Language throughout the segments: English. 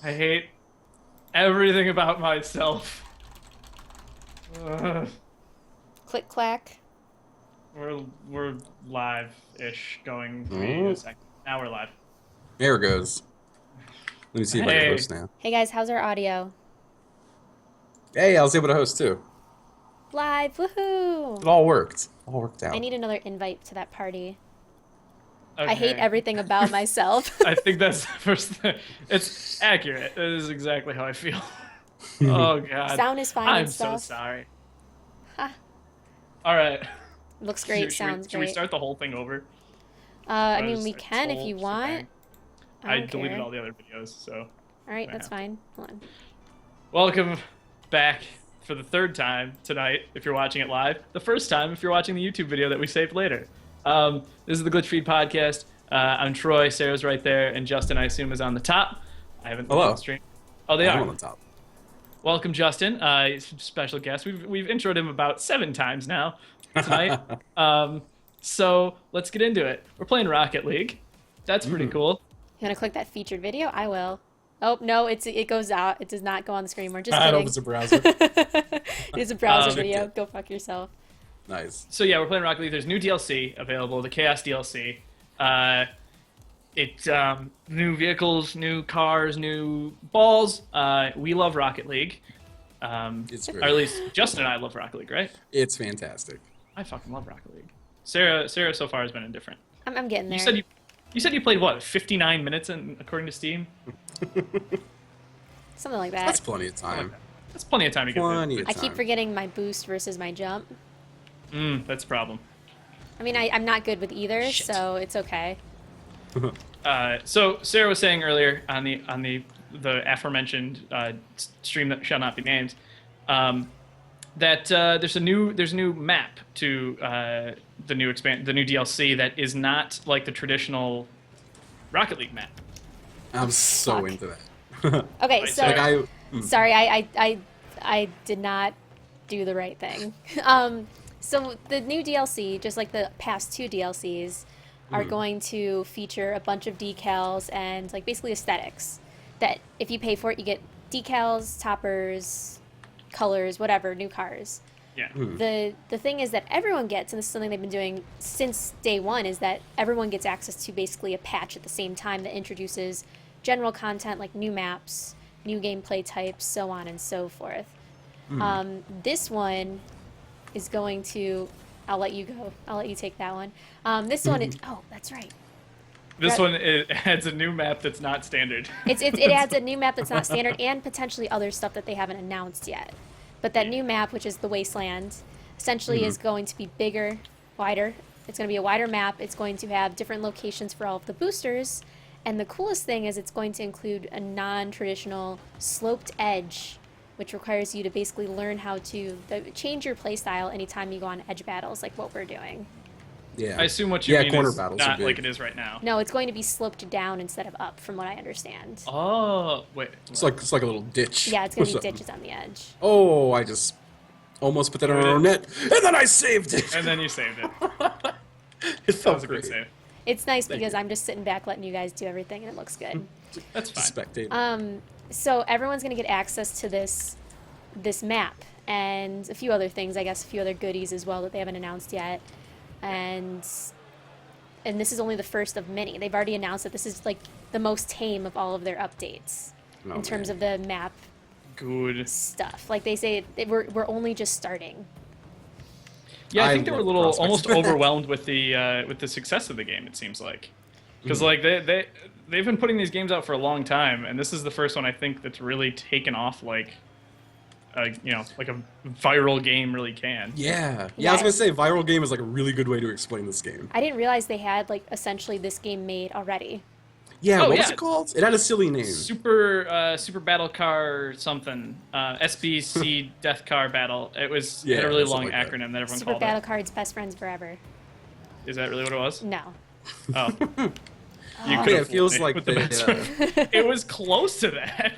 I hate everything about myself. Ugh. Click clack. We're live-ish going maybe a Oh, second. Now we're live. there it goes. Let me see if I can Hey, host now. Hey guys, how's our audio? Hey, I was able to host too. Live, woohoo! It all worked. All worked I out. need another invite to that party. I hate okay. everything about myself. I think that's the first thing. It's accurate. That is exactly how I feel. Oh God, Sound is fine and I'm so stuff. sorry. Ha, All right. looks great, Should we sounds should we great. start the whole thing over? I Or mean, just we start this can if whole you want. shebang? I I don't deleted care. all the other videos, so Alright, I that's have to. fine. Hold on. Welcome back for the third time tonight if you're watching it live. The first time if you're watching the YouTube video that we saved later. This is the GlitchFeed podcast. I'm Troy, Sarah's right there, and Justin, I assume, is on the top. I haven't looked at the Hello. stream. Oh, they I am are. on the top. Welcome, Justin. He's a special guest. We've introed him about 7 times now tonight. So let's get into it. We're playing Rocket League. That's pretty cool. You wanna click that featured video? I will. Oh, no, it goes out. It does not go on the screen. We're just I don't know kidding. if it's a browser. It is a browser Um, video. Go fuck yourself. Nice. So yeah, we're playing Rocket League. There's new DLC available, the Chaos DLC. New vehicles, new cars, new balls. We love Rocket League. It's Or at great. least Justin and I love Rocket League, right? It's fantastic. I fucking love Rocket League. Sarah so far has been indifferent. I'm getting there. You said you played what, 59 minutes according to Steam? Something like that. That's plenty of time. That's plenty of time to get Plenty there. of I time. keep forgetting my boost versus my jump. That's a problem. I mean, I'm not good with either, Shit. so it's okay. So Sarah was saying earlier on the aforementioned stream that shall not be named, that there's a new map to the new DLC that is not like the traditional Rocket League map. I'm so Fuck. into that. Okay, Wait, so sorry. Like sorry, I did not do the right thing. So the new DLC, just like the past two DLCs, are going to feature a bunch of decals and like basically aesthetics. That if you pay for it, you get decals, toppers, colors, whatever, new cars. Yeah. The thing is that everyone gets, and this is something they've been doing since day one, is that everyone gets access to basically a patch at the same time that introduces general content like new maps, new gameplay types, so on and so forth. This one is going to. I'll let you go. I'll let you take that one. This one is. Oh, that's right. This Right. one it adds a new map that's not standard. It adds a new map that's not standard and potentially other stuff that they haven't announced yet. But that new map, which is the Wasteland, essentially is going to be bigger, wider. It's going to be a wider map. It's going to have different locations for all of the boosters. And the coolest thing is it's going to include a non-traditional sloped edge, which requires you to basically learn how to change your playstyle anytime you go on edge battles, like what we're doing. yeah. I assume what you mean corner is battles are not big. like it is right now. No, it's going to be sloped down instead of up, from what I understand. Oh wait. It's like a little ditch. Yeah, it's or going to be something. ditches on the edge. Oh, I just almost put that on our net, and then I saved it. And then you saved it. It That felt was a good great. save. It's nice Thank because you. I'm just sitting back letting you guys do everything, and it looks good. That's fine. Spectator. So everyone's going to get access to this map and a few other things, I guess, a few other goodies as well that they haven't announced yet. And this is only the first of many. They've already announced that this is like the most tame of all of their updates Oh, in terms man. of the map Good. stuff. Like they say, we're only just starting. Yeah, I I think they were a love little prospects. almost overwhelmed with the success of the game. It seems like because like they've been putting these games out for a long time, and this is the first one I think that's really taken off like like a viral game really can. Yeah. Yeah. I was gonna say viral game is like a really good way to explain this game. I didn't realize they had like essentially this game made already. Yeah, Oh, what was yeah. it called? It had a silly name. Super battle car something SBC Death Car Battle. It was it had Yeah, a really something long like that. acronym that everyone Super called Battle it. Cards, best friends forever. Is that really what it was? No. Oh, you Yeah, could've it feels fooled me like with the they, best friend. It was close to that.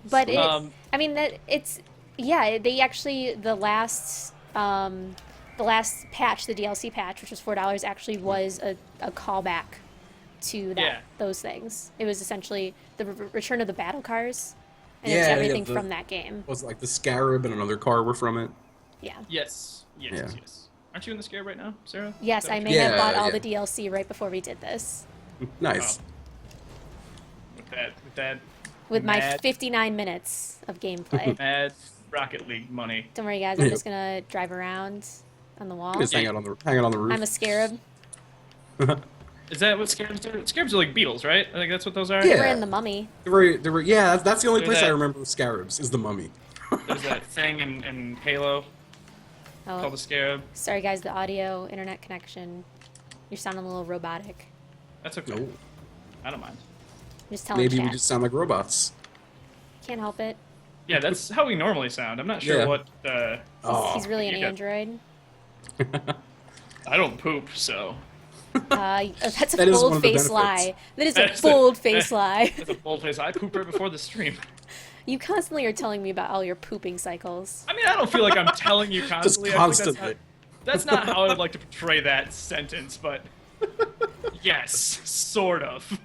But it, Um, I mean that it's yeah. They actually the last patch, the DLC patch, which was $4, actually was a callback to that Yeah. those things. It was essentially the return of the battle cars, and Yeah, it's yeah, everything the- from that game. Was it like the Scarab and another car were from it? Yeah. Yes. Yes. Yeah. Yes. Yes. Aren't you in the scare right now, Sarah? Yes, Is that I what may you- have bought Yeah, all yeah. the DLC right before we did this. Nice. With that. With my Mad- 59 minutes of gameplay. Mad Rocket League money. Don't worry, guys. I'm Yeah. just gonna drive around on the wall. Just hang out on the roof. I'm a scarab. Is that what scarabs are? Scarabs are like beetles, right? I think that's what those are. Yeah. We're in the mummy. Yeah, that's the only There's place I that- remember with Scarabs is the Mummy. There's that thing in Halo called Oh, the scarab. sorry, guys. The audio internet connection. You're sounding a little robotic. That's okay. No, I don't mind. I'm just telling maybe we chat. just sound like robots. Can't help it. Yeah, that's how we normally sound. I'm not sure Yeah. what. He's really an you got- android. I don't poop, so That's a That is one bold of the face benefits. lie. That is That's a a- bold face lie. that's a bold face. I poop right before the stream. You constantly are telling me about all your pooping cycles. I mean, I don't feel like I'm telling you constantly. I think constantly. That's not how I would like to portray that sentence, but yes, sort of.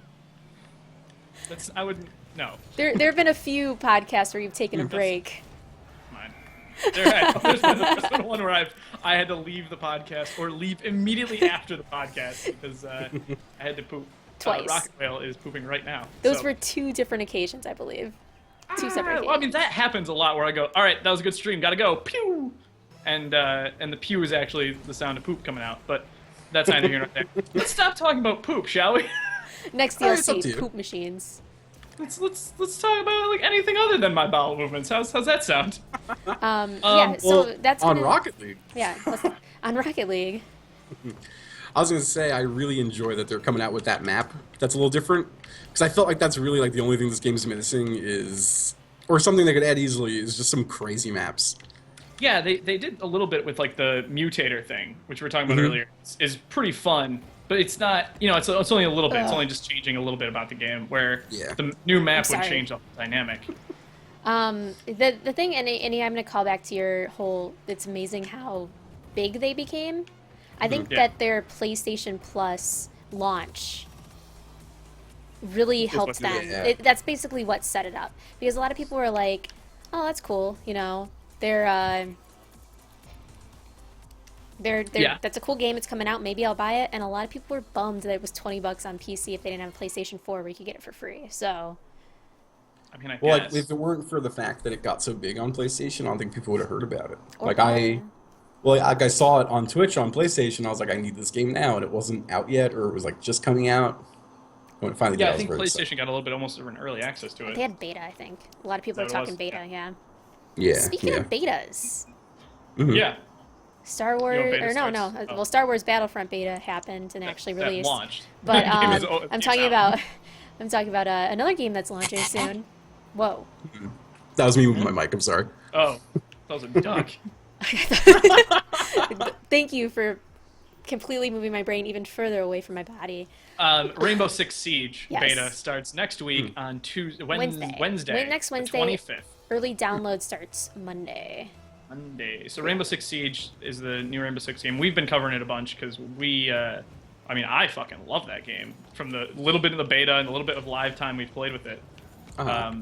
I wouldn't. No, There have been a few podcasts where you've taken a break. mine. There's been one where I had to leave the podcast or leave immediately after the podcast because I had to poop. Twice. Rocket Whale is pooping right now. Those so. were 2 different occasions, I believe. 2 separate Well, I mean, occasions. that happens a lot where I go, all right, that was a good stream, gotta go, pew! And the pew is actually the sound of poop coming out, but that's neither here nor there. Let's stop talking about poop, shall we? Next Alright, it's up to DLC, you. poop machines. Let's talk about like anything other than my bowel movements. How's that sound? Yeah, so Well, that's on gonna, Rocket League. Yeah, on Rocket League. I was gonna say I really enjoy that they're coming out with that map. That's a little different because I felt like that's really like the only thing this game's missing is, or something they could add easily is just some crazy maps. Yeah, they did a little bit with like the mutator thing, which we were talking about earlier. Is pretty fun, but it's not. It's only a little bit. It's only just changing a little bit about the game. Where Yeah. the new map would sorry. change the whole dynamic. The thing, and I'm going to call back to your whole, it's amazing how big they became. I think Yeah. that their PlayStation Plus launch really helped what them. it is. That's basically what set it up. Because a lot of people were like, oh, that's cool, they're Yeah. that's a cool game, it's coming out, maybe I'll buy it. And a lot of people were bummed that it was $20 on PC if they didn't have a PlayStation 4 where you could get it for free. So, I mean, I Well, guess. like if it weren't for the fact that it got so big on PlayStation, I don't think people would have heard about it. Or Like Platinum. I saw it on Twitch on PlayStation. I was like, I need this game now, and it wasn't out yet, or it was like just coming out. When it finally did, Yeah, I was think very excited. PlayStation got a little bit almost of an early access to it. they had beta, I think. A lot of people are Is that what it talking was? beta, Yeah. yeah. Yeah, Speaking yeah. of betas, Mhm. Yeah, Star Wars, beta or no, starts? Oh. well, Star Wars Battlefront beta happened and actually that released. launched. But The game is- I'm it's talking out. about another game that's launching soon. Whoa. That was me moving my mic. I'm sorry. Oh, that was a duck. Thank you for completely moving my brain even further away from my body. Rainbow Six Siege Yes. beta starts next week on Tuesday, Wednesday. Next the Wednesday. 25th. Early download starts Monday. Monday. So Rainbow Six Siege is the new Rainbow Six game. We've been covering it a bunch because I fucking love that game. From the little bit of the beta and a little bit of live time we've played with it. Uh-huh.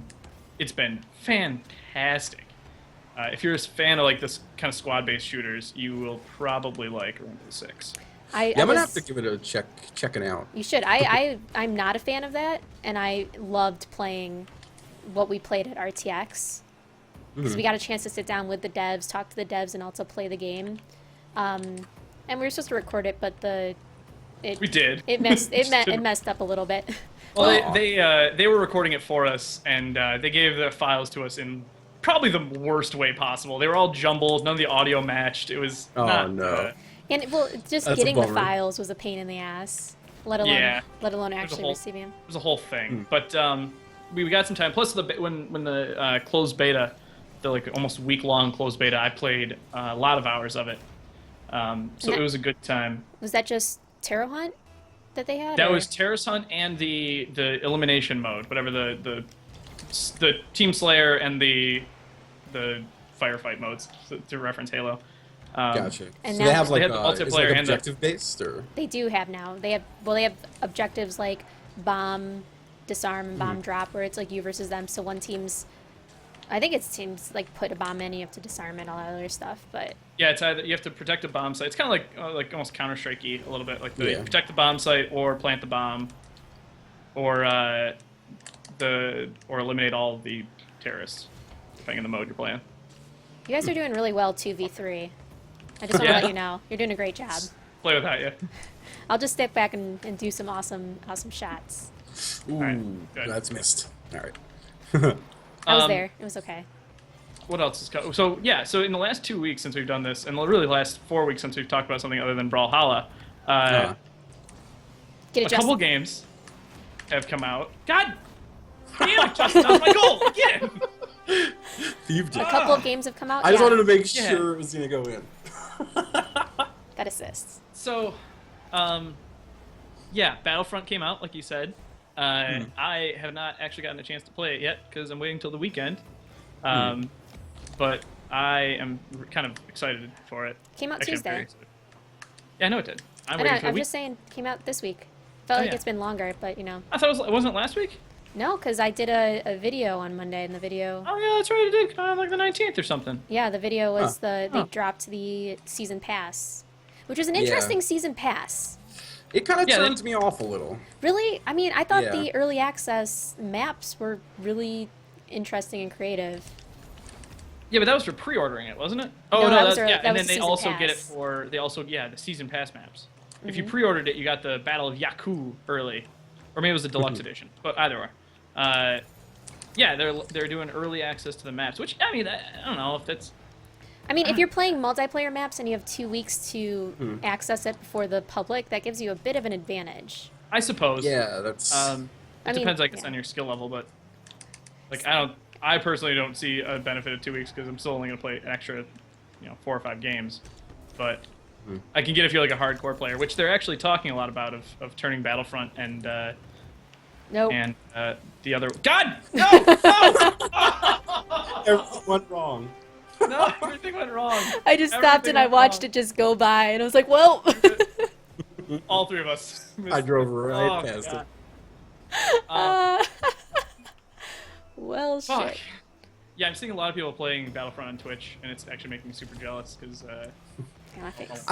It's been fantastic. If you're a fan of like this kind of squad-based shooters, you will probably like Rainbow Six. I Yeah, I'm gonna was- have to give it a check it out. You should. I'm not a fan of that, and I loved playing what we played at RTX. Because we got a chance to sit down with the devs, talk to the devs, and also play the game. And we were supposed to record it, but We did. it messed up a little bit. Well, Aw. they were recording it for us, and they gave the files to us in probably the worst way possible. They were all jumbled. None of the audio matched. It was Oh, not, no. And just That's a getting the bummer. files was a pain in the ass. Let alone Yeah. actually whole- receiving them. It was a whole thing. But we got some time. Plus, when the closed beta, the like almost week-long closed beta, I played a lot of hours of it. So it was a good time. Was that just Terror Hunt that they had? That or- was Terrace Hunt and the elimination mode, whatever the Team Slayer and the firefight modes to reference Halo. Gotcha. And So now they have like They have the is it multiplayer like and the- objective based or They do have now. They have objectives like bomb, disarm, and bomb drop, where it's like you versus them. So one team's, I think it's teams like put a bomb in, you have to disarm it, all that other stuff. But Yeah, it's either you have to protect a bomb site. It's kind of like almost Counter-Strike-y a little bit, like Yeah. protect the bomb site or plant the bomb, or or eliminate all of the terrorists, depending on the mode you're playing. you guys are doing really well 2v3. I just want to Yeah. let you know you're doing a great job. Play without you. I'll just step back and do some awesome shots. ooh, right, good. that's missed. All right. I was Um, there. It was okay. What else is so yeah? So in the last 2 weeks since we've done this, and really the last 4 weeks since we've talked about something other than Brawlhalla, Get a it, couple Justin. games have come out. God damn it, Justin! That was my goal again. Thieved A it. couple of games have come out. I just yeah. wanted to make Yeah. sure it was gonna go in. That assists. So, yeah, Battlefront came out, like you said. I have not actually gotten a chance to play it yet because I'm waiting till the weekend. But I am kind of excited for it. Came out Actually, I'm Tuesday. very excited. Yeah, I know it did. I'm I know, waiting for the I'm week. just saying, came out this week. Felt Oh, like yeah. it's been longer, but you know. I thought it wasn't it last week? No, because I did a video on Monday, and the video. Oh yeah, that's right. It did. Like the 19th or something. Yeah, the video was they Huh. dropped the season pass, which was an Yeah. interesting season pass. It kind of Yeah, turns me off a little. Really, I mean, I thought Yeah. the early access maps were really interesting and creative. Yeah, but that was for pre-ordering it, wasn't it? Oh No, no, that was that's, early- yeah, that and was then they season also get it pass. for the season pass maps. If Mm-hmm. you pre-ordered it, you got the Battle of Jakku early, or maybe it was the deluxe edition. But either way, yeah, they're doing early access to the maps, which I mean, I don't know if that's. I mean, if you're playing multiplayer maps and you have 2 weeks to access it before the public, that gives you a bit of an advantage. I suppose. Yeah, that's. It I mean, depends, I guess, yeah. on your skill level, but like I personally don't see a benefit of 2 weeks because I'm still only gonna play an extra, 4 or 5 games, but. I can get if you're like a hardcore player, which they're actually talking a lot about of turning Battlefront and Nope. the other. God, no, Everything went wrong. no, everything went wrong. I just stopped Everything and I went watched wrong. it just go by, and I was like, well. All three of us. I drove right Oh, past God. it. Well, Fuck. shit. Yeah, I'm seeing a lot of people playing Battlefront on Twitch, and it's actually making me super jealous because Graphics.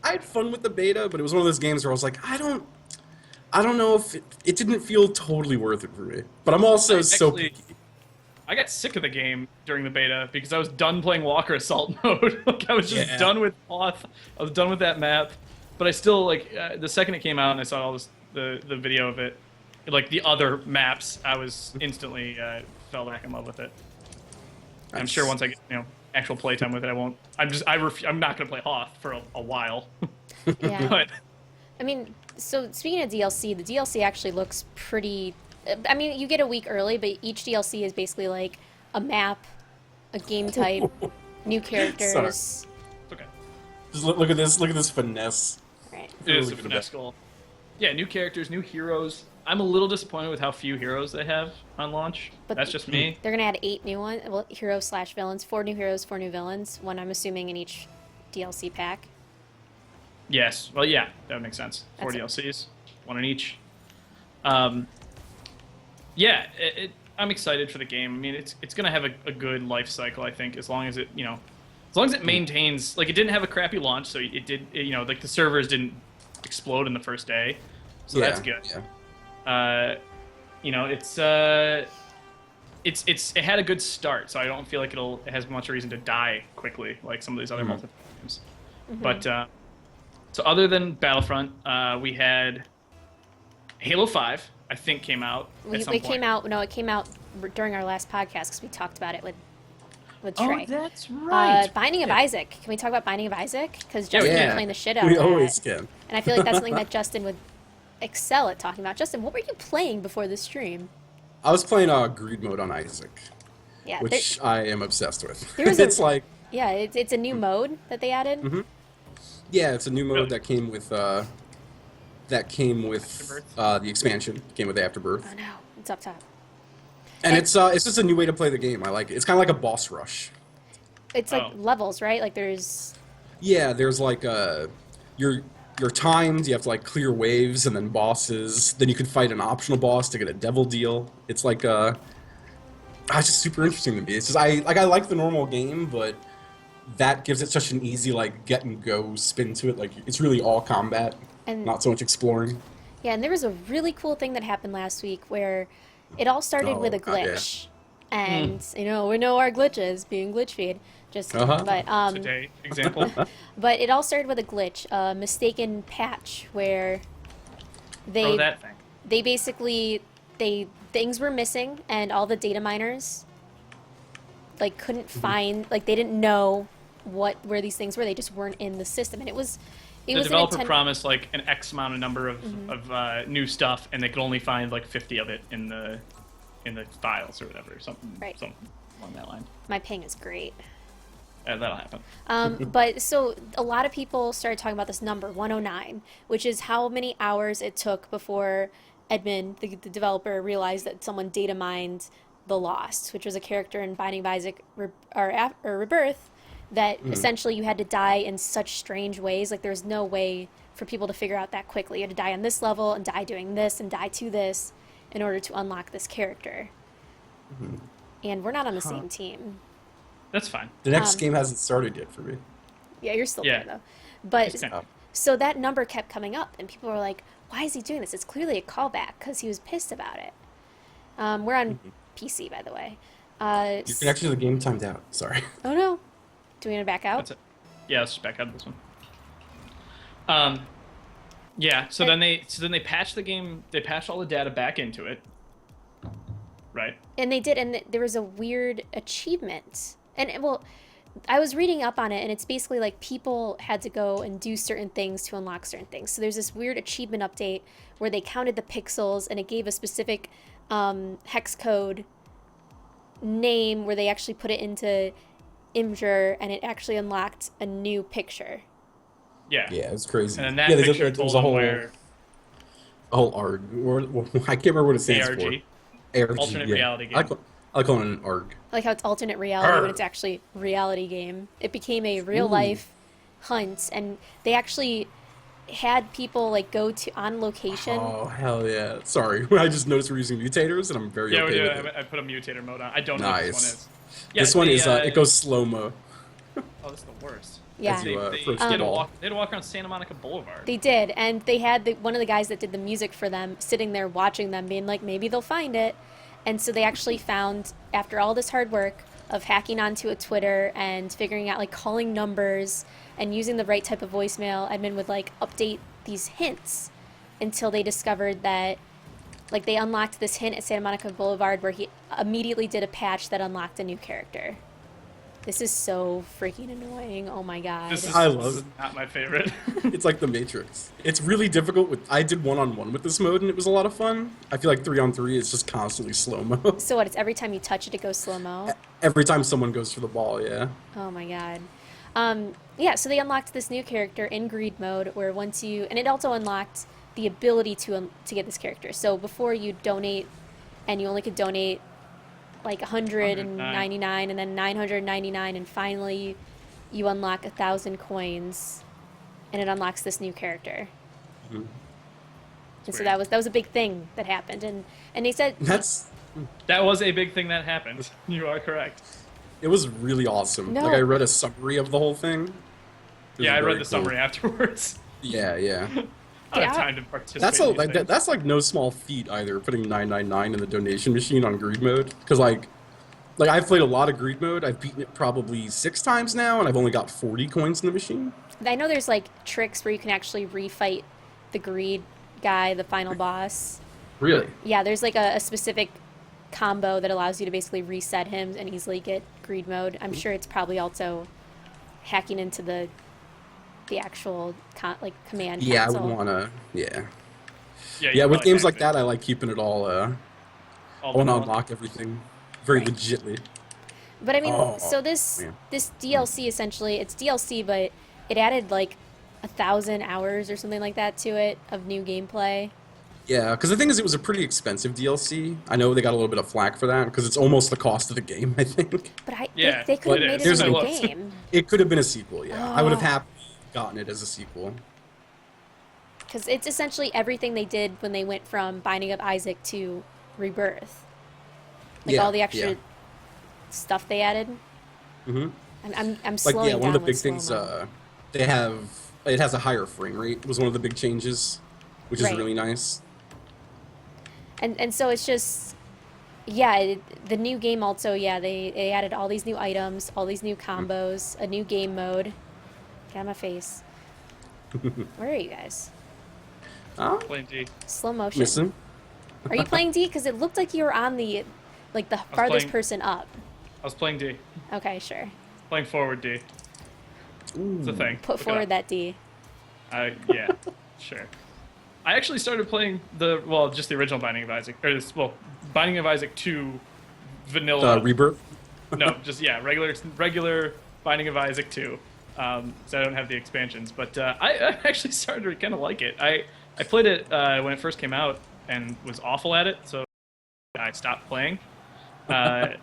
I had fun with the beta, but it was one of those games where I was like, I don't know if it didn't feel totally worth it for me. But I'm also so picky. I got sick of the game during the beta because I was done playing Walker Assault mode. Like I was just Yeah. done with Hoth. I was done with that map, but I still the second it came out and I saw all the video of it, like the other maps, I was instantly fell back in love with it. I'm Nice. sure once I get actual playtime with it, I won't. I'm not gonna play Hoth for a while. Yeah. But I mean, so speaking of DLC, the DLC actually looks pretty. I mean, you get a week early, but each DLC is basically like a map, a game type, new characters. it's okay. Just look at this. Look at this finesse. Right. It is Really a good finesse goal. Yeah, new characters, new heroes. I'm a little disappointed with how few heroes they have on launch. But That's just me. They're gonna add 8 new ones. Well, heroes/villains. 4 new heroes, 4 new villains. One, I'm assuming, in each DLC pack. Yes. Well, yeah, that would make sense. 4 That's DLCs, one in each. Yeah, I'm excited for the game. I mean, it's gonna have a good life cycle, I think, as long as it as long as it maintains. Like, it didn't have a crappy launch, so it did. Like the servers didn't explode in the first day, so that's good. Yeah. It had a good start, so I don't feel like it has much reason to die quickly like some of these other multiplayer games. But so other than Battlefront, we had Halo 5. I think came out at some It point. came out. No, it came out during our last podcast because we talked about it with Oh, Trey. that's right. Binding of Isaac. Can we talk about Binding of Isaac? Because Yeah, we Justin can. been playing the shit out of We that. always can. And I feel like that's something that Justin would excel at talking about. Justin, what were you playing before the stream? I was playing greed mode on Isaac, Yeah, which I am obsessed with. There was a- It's like, it's a new mode that they added. yeah, it's a new mode Really? that came with the expansion. Came with Afterbirth, Oh no, it's up top. and it's just a new way to play the game. I like it. It's kind of like a boss rush. It's like Oh. levels, right? Like there's Yeah, there's like your timed. You have to like clear waves and then bosses. Then you can fight an optional boss to get a devil deal. It's like it's just super interesting to me. It's just I like the normal game, but that gives it such an easy like get and go spin to it. Like it's really all combat, And not so much exploring. yeah, and there was a really cool thing that happened last week where it all started with a God, yeah. glitch. And you know, we know our glitches being GlitchFeed. Just kidding. Uh-huh. But Today example. but it all started with a glitch, a mistaken patch where Throw that thing. they basically they things were missing and all the data miners like couldn't find, like they didn't know where these things were. They just weren't in the system, and it was The an developer intent. promised like an X amount of number of new stuff, and they could only find like 50 of it in the files or whatever, something along that line. My ping is great. That'll happen. But so a lot of people started talking about this number 109, which is how many hours it took before Edmund, the developer, realized that someone data mined the Lost, which was a character in Binding of Isaac or Rebirth that essentially you had to die in such strange ways. Like there was no way for people to figure out that quickly. You had to die on this level and die doing this and die to this in order to unlock this character. And we're not on the same team. That's fine. The next game hasn't started yet for me. Yeah, you're still Yeah. there though. But It's kinda- so that number kept coming up, and people were like, "Why is he doing this?" It's clearly a callback because he was pissed about it. We're on PC, by the way. Your connection to the game timed out. Sorry. Oh no, do we want to back out? That's it. Yeah, let's just back out of this one. Yeah. So then they patched the game. They patched all the data back into it. Right. And they did, and there was a weird achievement. And well, I was reading up on it, and it's basically like people had to go and do certain things to unlock certain things. So there's this weird achievement update where they counted the pixels, and it gave a specific hex code name where they actually put it into Imgur, and it actually unlocked a new picture. Yeah. Yeah, it was crazy. And then that yeah, picture there was told a them whole where ARG. I can't remember what it stands ARG, for. ARG. alternate yeah. reality game. I like calling it an ARG. I like how it's alternate reality when Arr. it's actually reality game. It became a real life hunt, and they actually had people like go to on location. Oh hell yeah! Sorry, I just noticed we're using mutators, and I'm very Yeah, okay we do. with it. I put a mutator mode on. I don't know what this one Nice. is. Yeah, This one they, is it goes slow mo. Oh, this is the worst. Yeah. you, They approach had the to ball. walk around Santa Monica Boulevard. They did, and they had one of the guys that did the music for them sitting there watching them, being like, maybe they'll find it. And so they actually found, after all this hard work of hacking onto a Twitter and figuring out, like, calling numbers and using the right type of voicemail, Edmund would, like, update these hints until they discovered that, like, they unlocked this hint at Santa Monica Boulevard where he immediately did a patch that unlocked a new character. This is so freaking annoying. Oh my god. I love it. Not my favorite. It's like the Matrix. It's really difficult. I did 1-on-1 with this mode, and it was a lot of fun. I feel like 3-on-3 is just constantly slow mo. So what, it's every time you touch it, it goes slow-mo? Every time someone goes for the ball, yeah. Oh my god. Yeah, so they unlocked this new character in greed mode where once you, and it also unlocked the ability to get this character. So before you donate, and you only could donate like 199 and then 999, and finally you unlock 1,000 coins, and it unlocks this new character. And so that was a big thing that happened, and they said That was a big thing that happened. You are correct. It was really awesome. No. Like I read a summary of the whole thing. It was Yeah, I very read the cool. summary afterwards. Yeah, yeah. I don't Yeah. have time to participate. That's in these things. that's like no small feat either. Putting 999 in the donation machine on greed mode, because like I've played a lot of greed mode. I've beaten it probably 6 times now, and I've only got 40 coins in the machine. I know there's like tricks where you can actually refight the greed guy, the final boss. Really? Yeah, there's like a specific combo that allows you to basically reset him and easily get greed mode. I'm sure it's probably also hacking into the actual command Yeah, I console. would wanna. Yeah. you Yeah, with probably games have like to. that, I like keeping it all. I All want to vanilla. unlock everything very Right. legitly. But I mean, Oh, so this man. this DLC essentially, it's DLC, but it added like 1,000 hours or something like that to it of new gameplay. Yeah, because the thing is, it was a pretty expensive DLC. I know they got a little bit of flack for that because it's almost the cost of the game, I think. But Yeah, they could it have made is. it a new There's a- game. It could have been a sequel, yeah. I would have Oh. happily gotten it as a sequel. Because it's essentially everything they did when they went from Binding of Isaac to Rebirth. Like Yeah, all the extra yeah. stuff they added. Hmm. I'm Like, slowing yeah, one of down the with big things, slow-mo. they have, it has a higher frame rate, was one of the big changes, which is Right. really nice. And so it's just, yeah, the new game also, yeah, they added all these new items, all these new combos, a new game mode. Get out of my face. Where are you guys? Oh, Playing D. Slow motion. missing. Are you playing D? Because it looked like you were on the, like the farthest playing- person up. I was playing D. Okay, sure. Playing forward D. It's a thing. Put Look it forward up. that D. Yeah, sure. I actually started playing just the original Binding of Isaac, Binding of Isaac 2 vanilla. Rebirth. No, just yeah, regular Binding of Isaac 2. So I don't have the expansions, but I actually started to kind of like it. I played it when it first came out and was awful at it, so I stopped playing. But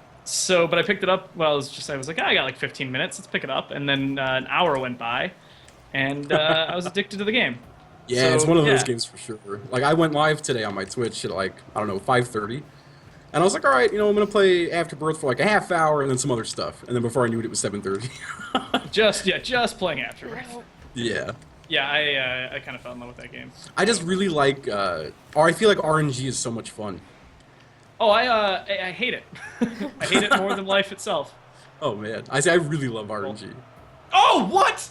I picked it up. Well, I was like, I got like 15 minutes. Let's pick it up, and then an hour went by, and I was addicted to the game. Yeah, So, it's one of those yeah. games for sure. Like, I went live today on my Twitch at like, I don't know, 5:30. And I was like, all right, I'm going to play Afterbirth for like a half hour and then some other stuff. And then before I knew it, it was 7:30. Just playing Afterbirth. Yeah. Yeah, I kind of fell in love with that game. I just really like, or I feel like RNG is so much fun. Oh, I hate it. I hate it more than life itself. Oh man, I really love RNG. Oh, what?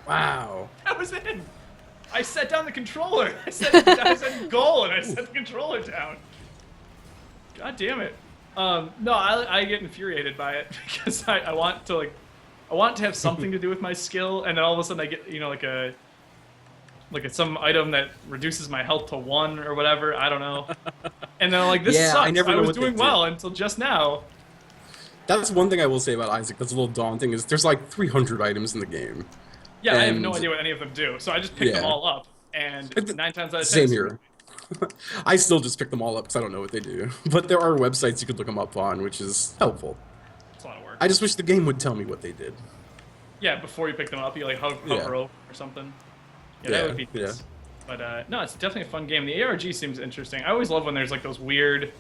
Wow. That was in. I set down the controller. I set goal and I set the controller down. God damn it. No, I get infuriated by it because I want to have something to do with my skill, and then all of a sudden I get some item that reduces my health to 1 or whatever. I don't know. And then I'm like, this Yeah, sucks. I never know was what they doing do. well until just now. That's one thing I will say about Isaac that's a little daunting is there's like 300 items in the game. Yeah, I have no And- idea what any of them do, so I just picked them Yeah. all up, and 9 times out of 10. Same here. I still just pick them all up because I don't know what they do. But there are websites you could look them up on, which is helpful. It's a lot of work. I just wish the game would tell me what they did. Yeah, before you pick them up, you like hover Yeah. over or something. Yeah, Yeah, that would be nice. yeah. But no, it's definitely a fun game. The ARG seems interesting. I always love when there's like those weird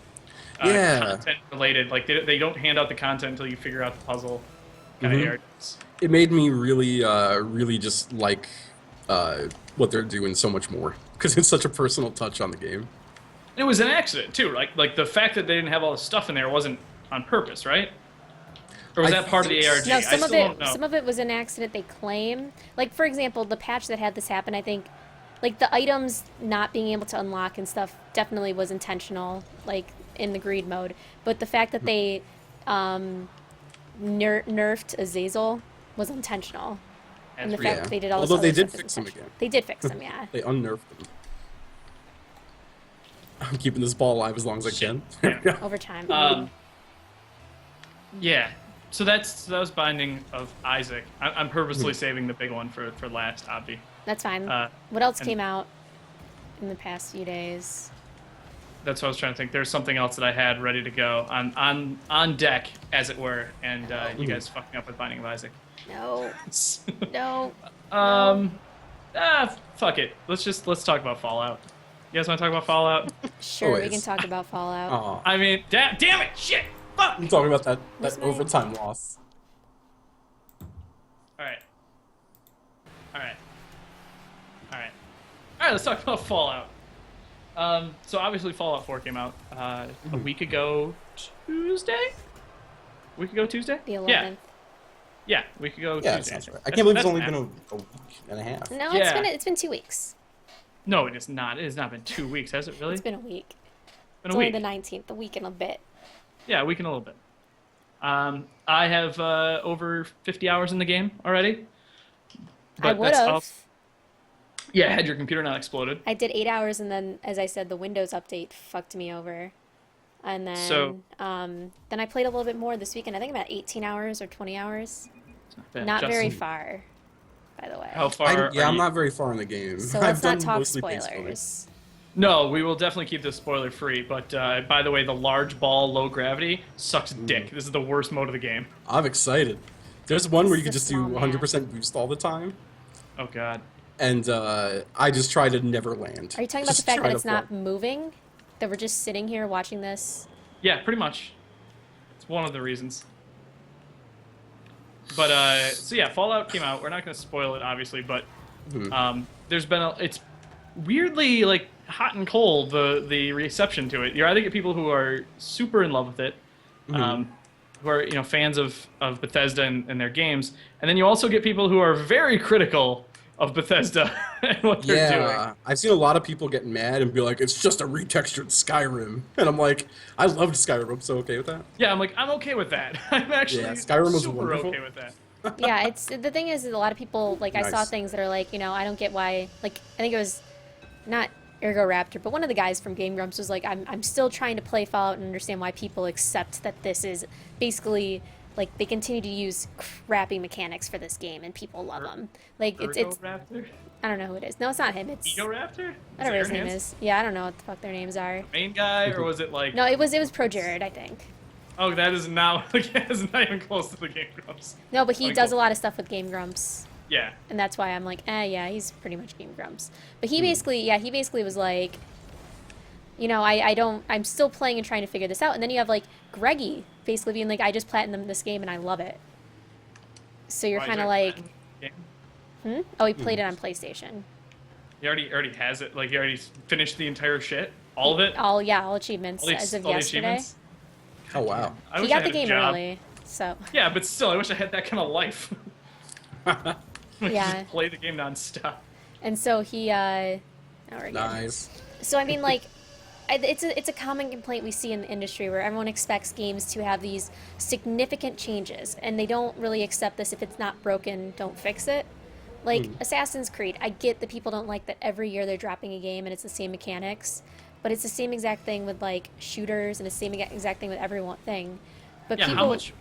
Yeah. content related. Like they don't hand out the content until you figure out the puzzle. Kind Mhm. of ARGs. It made me really just like what they're doing so much more because it's such a personal touch on the game. It was an accident too. Like the fact that they didn't have all the stuff in there wasn't on purpose, right? Or was I that part of the think ARG? No, I some still of don't it know. some of it was an accident they claim. Like for example, the patch that had this happen, I think like the items not being able to unlock and stuff definitely was intentional, like in the greed mode. But the fact that they nerfed Azazel was intentional. And the That's fact Yeah. that they did all this Although other they did stuff is fix them intentional. again. They did fix them, yeah. They unnerfed them. I'm keeping this ball alive as long as I can. Over time. Yeah. So that was Binding of Isaac. I'm purposely saving the big one for last, obvi. That's fine. uh, What else and- came out in the past few days? That's what I was trying to think. There's something else that I had ready to go on deck, as it were, and you guys fucked me up with Binding of Isaac. No. No. Fuck it. Let's talk about Fallout. You guys want to talk about Fallout? Sure, we Always. can talk about Fallout. Aw. I mean, damn it, shit, fuck. I'm talking about that What's my- overtime loss. All right. Let's talk about Fallout. So obviously Fallout 4 came out a week ago Tuesday. The 11th. Yeah, a week ago Yeah, that Tuesday. sounds right. I can't believe it's That's only math. been a week and a half. No, Yeah. it's been 2 weeks. No, it is not. It has not been 2 weeks, has it really? It's been a week. Been It's a only week. the 19th, a week and a bit. Yeah, a week and a little bit. I have over 50 hours in the game already. I But would that's have. all- Yeah, had your computer not exploded. I did 8 hours, and then, as I said, the Windows update fucked me over. And then, So- then I played a little bit more this weekend. I think about 18 hours or 20 hours. Yeah, Not very Justin, far, by the way. How far? I'm are not you- very far in the game. So I've let's not done talk mostly base building. spoilers. No, we will definitely keep this spoiler free. But by the way, the large ball, low gravity sucks dick. This is the worst mode of the game. I'm excited. There's one where you This can is a just do small map. 100% boost all the time, Oh god. and I just try to never land. Are you talking about the Just fact try that to it's not fly. moving? That we're just sitting here watching this? Yeah, pretty much. It's one of the reasons. But so yeah, Fallout came out. We're not going to spoil it, obviously, but there's been it's weirdly like hot and cold the reception to it. You either get people who are super in love with it, who are fans of Bethesda and their games, and then you also get people who are very critical of Bethesda and what they're doing. Yeah, I've seen a lot of people get mad and be like, "It's just a retextured Skyrim," and I'm like, "I loved Skyrim, I'm so okay with that." Yeah, I'm okay with that. I'm actually Yeah, Skyrim was super wonderful. okay with that. Yeah, it's the thing is that a lot of people like I saw Nice. things that are like, I don't get why like I think it was not Ergo Raptor, but one of the guys from Game Grumps was like, I'm still trying to play Fallout and understand why people accept that this is basically like they continue to use crappy mechanics for this game and people love them. Like it's Raptor? I don't know who it is. No, it's not him. It's Ego Raptor? whatever his name Iron is. Yeah, I don't know what the fuck their names are. Main guy, or was it like? No, it was Pro Jared, I think. Oh, that is now is not even close to the Game Grumps. No, but he Okay, does cool. a lot of stuff with Game Grumps. Yeah. And that's why I'm like, yeah, he's pretty much Game Grumps. But he basically was like, I'm still playing and trying to figure this out. And then you have like Greggy basically being like, I just platinumed this game and I love it. So you're Why, kind is of there a like, game? oh, he played it on PlayStation. He already has it. Like he already finished the entire shit, all of it. All achievements All the- as of all the yesterday. achievements? Oh wow. I He wish I got the had a game job. early, so Yeah, but still, I wish I had that kind of life. Like, Yeah. Just play the game nonstop. and so he oh, we're good. Nice. So I mean, like, it's a common complaint we see in the industry where everyone expects games to have these significant changes, and they don't really accept this. If it's not broken, don't fix it. Like Assassin's Creed, I get that people don't like that every year they're dropping a game and it's the same mechanics, but it's the same exact thing with like shooters and the same exact thing with every one thing. But Yeah, people, how much?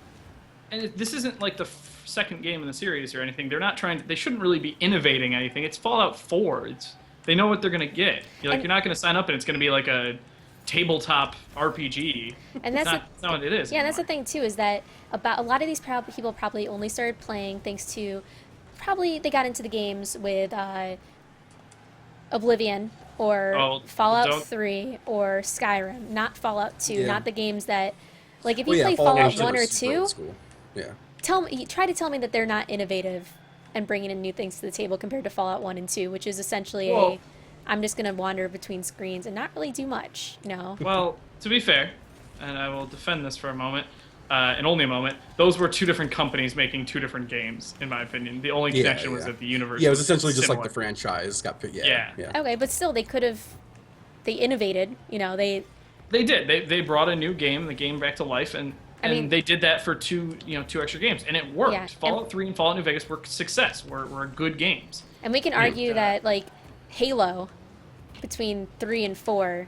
And this isn't like the second game in the series or anything. They're not trying. They shouldn't really be innovating anything. It's Fallout 4. They know what they're gonna get. You're And- not gonna sign up and it's gonna be like a tabletop RPG. And that's It's not what it is. Yeah, and that's the anymore. thing too is that about a lot of these people probably only started playing thanks to they got into the games with Oblivion or Oh, Fallout don't- 3 or Skyrim, not Fallout 2, Yeah. not the games that like if you Well, yeah, play Fallout Fallout was 1 or super 2, old school. Yeah. try to tell me that they're not innovative and bringing in new things to the table compared to Fallout 1 and 2, which is essentially Well- I'm just going to wander between screens and not really do much, Well, to be fair, and I will defend this for a moment, and only a moment. Those were two different companies making two different games, in my opinion. The only Yeah, connection was yeah. that the universe. Yeah, it was essentially just like similar. the franchise got put. Yeah. Yeah. Yeah. Okay, but still they innovated, They did. They brought a new game, the game back to life, and I mean- they did that for two extra games, and it worked. Yeah, and- Fallout 3 and Fallout New Vegas were success. Were good games. And we can argue that like Halo between 3 and 4,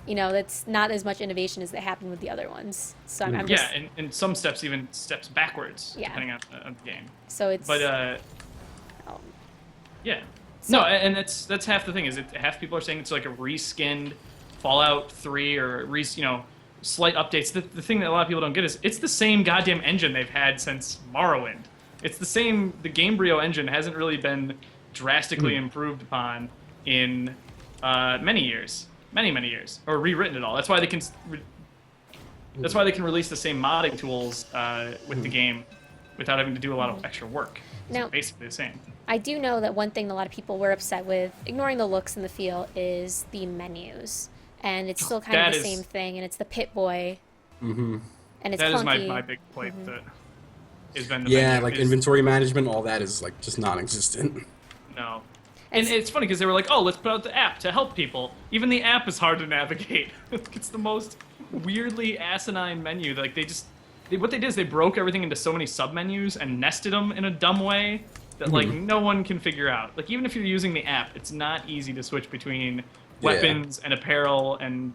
that's not as much innovation as that happened with the other ones. So I'm just Yeah, and some steps even steps backwards, Yeah. depending on the game. so it's But um, yeah, So- no, and that's half the thing. Is it half people are saying it's like a reskinned Fallout 3 or slight updates. The thing that a lot of people don't get is it's the same goddamn engine they've had since Morrowind. It's the same. The Gamebryo engine hasn't really been drastically improved upon in many years, many years, or rewritten at all. That's why they can. That's why they can release the same modding tools with the game without having to do a lot of extra work. It's Now- basically the same. I do know that one thing a lot of people were upset with, ignoring the looks and the feel, is the menus. And it's still kind That of the is- same thing, and it's the Pit Boy. Mm-hmm. And it's That is clunky. my big plate. That has been the Yeah, menu like is- inventory management, all that is like just non-existent. No. And it's funny because they were like, oh, let's put out the app to help people. Even the app is hard to navigate. It's the most weirdly asinine menu. Like what they did is they broke everything into so many sub-menus and nested them in a dumb way that like no one can figure out. Like even if you're using the app, it's not easy to switch between weapons and apparel, and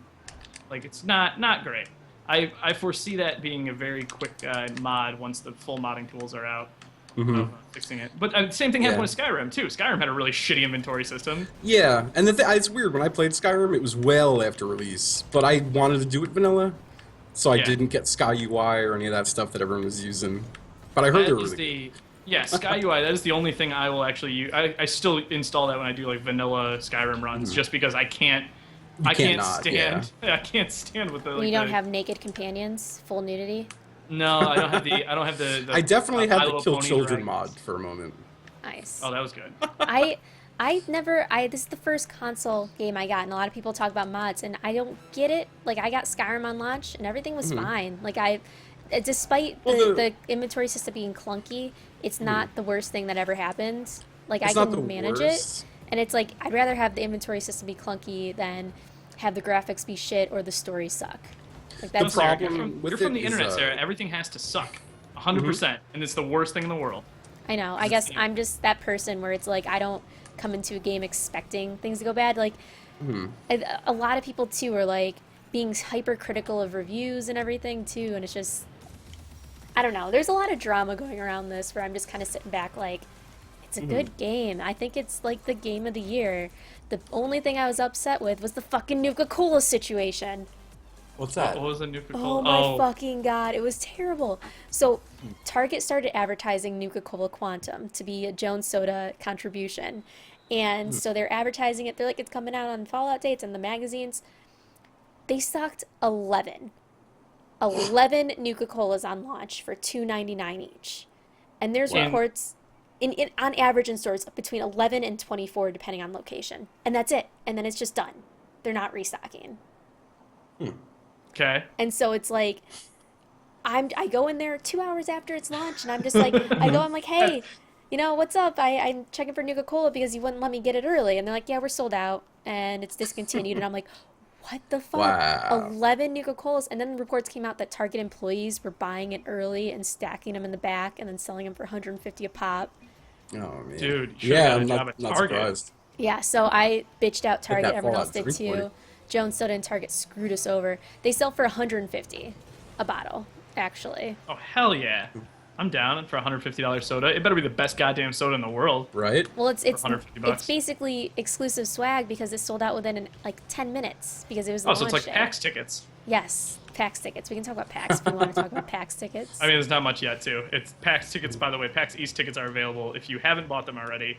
like it's not great. I foresee that being a very quick mod once the full modding tools are out. of fixing it. But same thing happened Yeah. with Skyrim too. Skyrim had a really shitty inventory system. Yeah, and it's weird. When I played Skyrim, it was well after release, but I wanted to do it vanilla, so I Yeah. didn't get Sky UI or any of that stuff that everyone was using. But I heard they That were is really good. yeah, Sky UI. That is the only thing I will actually use. I still install that when I do like vanilla Skyrim runs, just because I can't. I can't can't not, stand. I can't stand with the. Like, You don't the, have naked companions, full nudity. No, I don't have the. I don't have the I definitely I had the Love Kill Pony Children Dragons. mod for a moment. Nice. Oh, that was good. This is the first console game I got, and a lot of people talk about mods, and I don't get it. Like, I got Skyrim on launch, and everything was fine. Like, despite Well, the inventory system being clunky, it's not the worst thing that ever happened. Like, It's I not the can manage worst. it, and it's like, I'd rather have the inventory system be clunky than have the graphics be shit or the story suck. Like, that's Sarah, problem you're with from it the is, internet, Sarah. Everything has to suck, 100%, and it's the worst thing in the world. I know. I guess I'm just that person where it's like I don't come into a game expecting things to go bad. Like a lot of people too are like being hypercritical of reviews and everything too, and it's just I don't know. There's a lot of drama going around this where I'm just kind of sitting back like it's a good game. I think it's like the game of the year. The only thing I was upset with was the fucking Nuka-Cola situation. What's that? What was the Nuka Oh my fucking god, it was terrible. So, Target started advertising Nuka-Cola Quantum to be a Jones Soda contribution. And so they're advertising it. They're like, it's coming out on Fallout dates and the magazines. They stocked 11 Nuka-Colas on launch for $2.99 each. And there's Wow. reports on average in stores between 11 and 24 depending on location. And that's it. And then it's just done. They're not restocking. Okay. And so it's like, I go in there 2 hours after it's launched, and I'm just like, I'm like, hey, what's up? I'm checking for Nuka-Cola because you wouldn't let me get it early. And they're like, yeah, we're sold out, and it's discontinued. And I'm like, what the fuck? Wow. 11 Nuka-Colas. And then reports came out that Target employees were buying it early and stacking them in the back and then selling them for 150 a pop. Oh man. Dude, you should've yeah, got a I'm job not, at not Target. surprised. Yeah, so I bitched out Target. that Everyone else Fallout did 3 too. party. Jones Soda and Target screwed us over. They sell for 150 a bottle, actually. Oh hell yeah! I'm down for $150 soda. It better be the best goddamn soda in the world. Right? Well, it's $150. basically exclusive swag because it sold out within like 10 minutes because it was the Oh, so it's launch like day. PAX tickets. Yes, PAX tickets. We can talk about PAX if you want to talk about PAX tickets. I mean, there's not much yet, too. It's PAX tickets, by the way. PAX East tickets are available. If you haven't bought them already,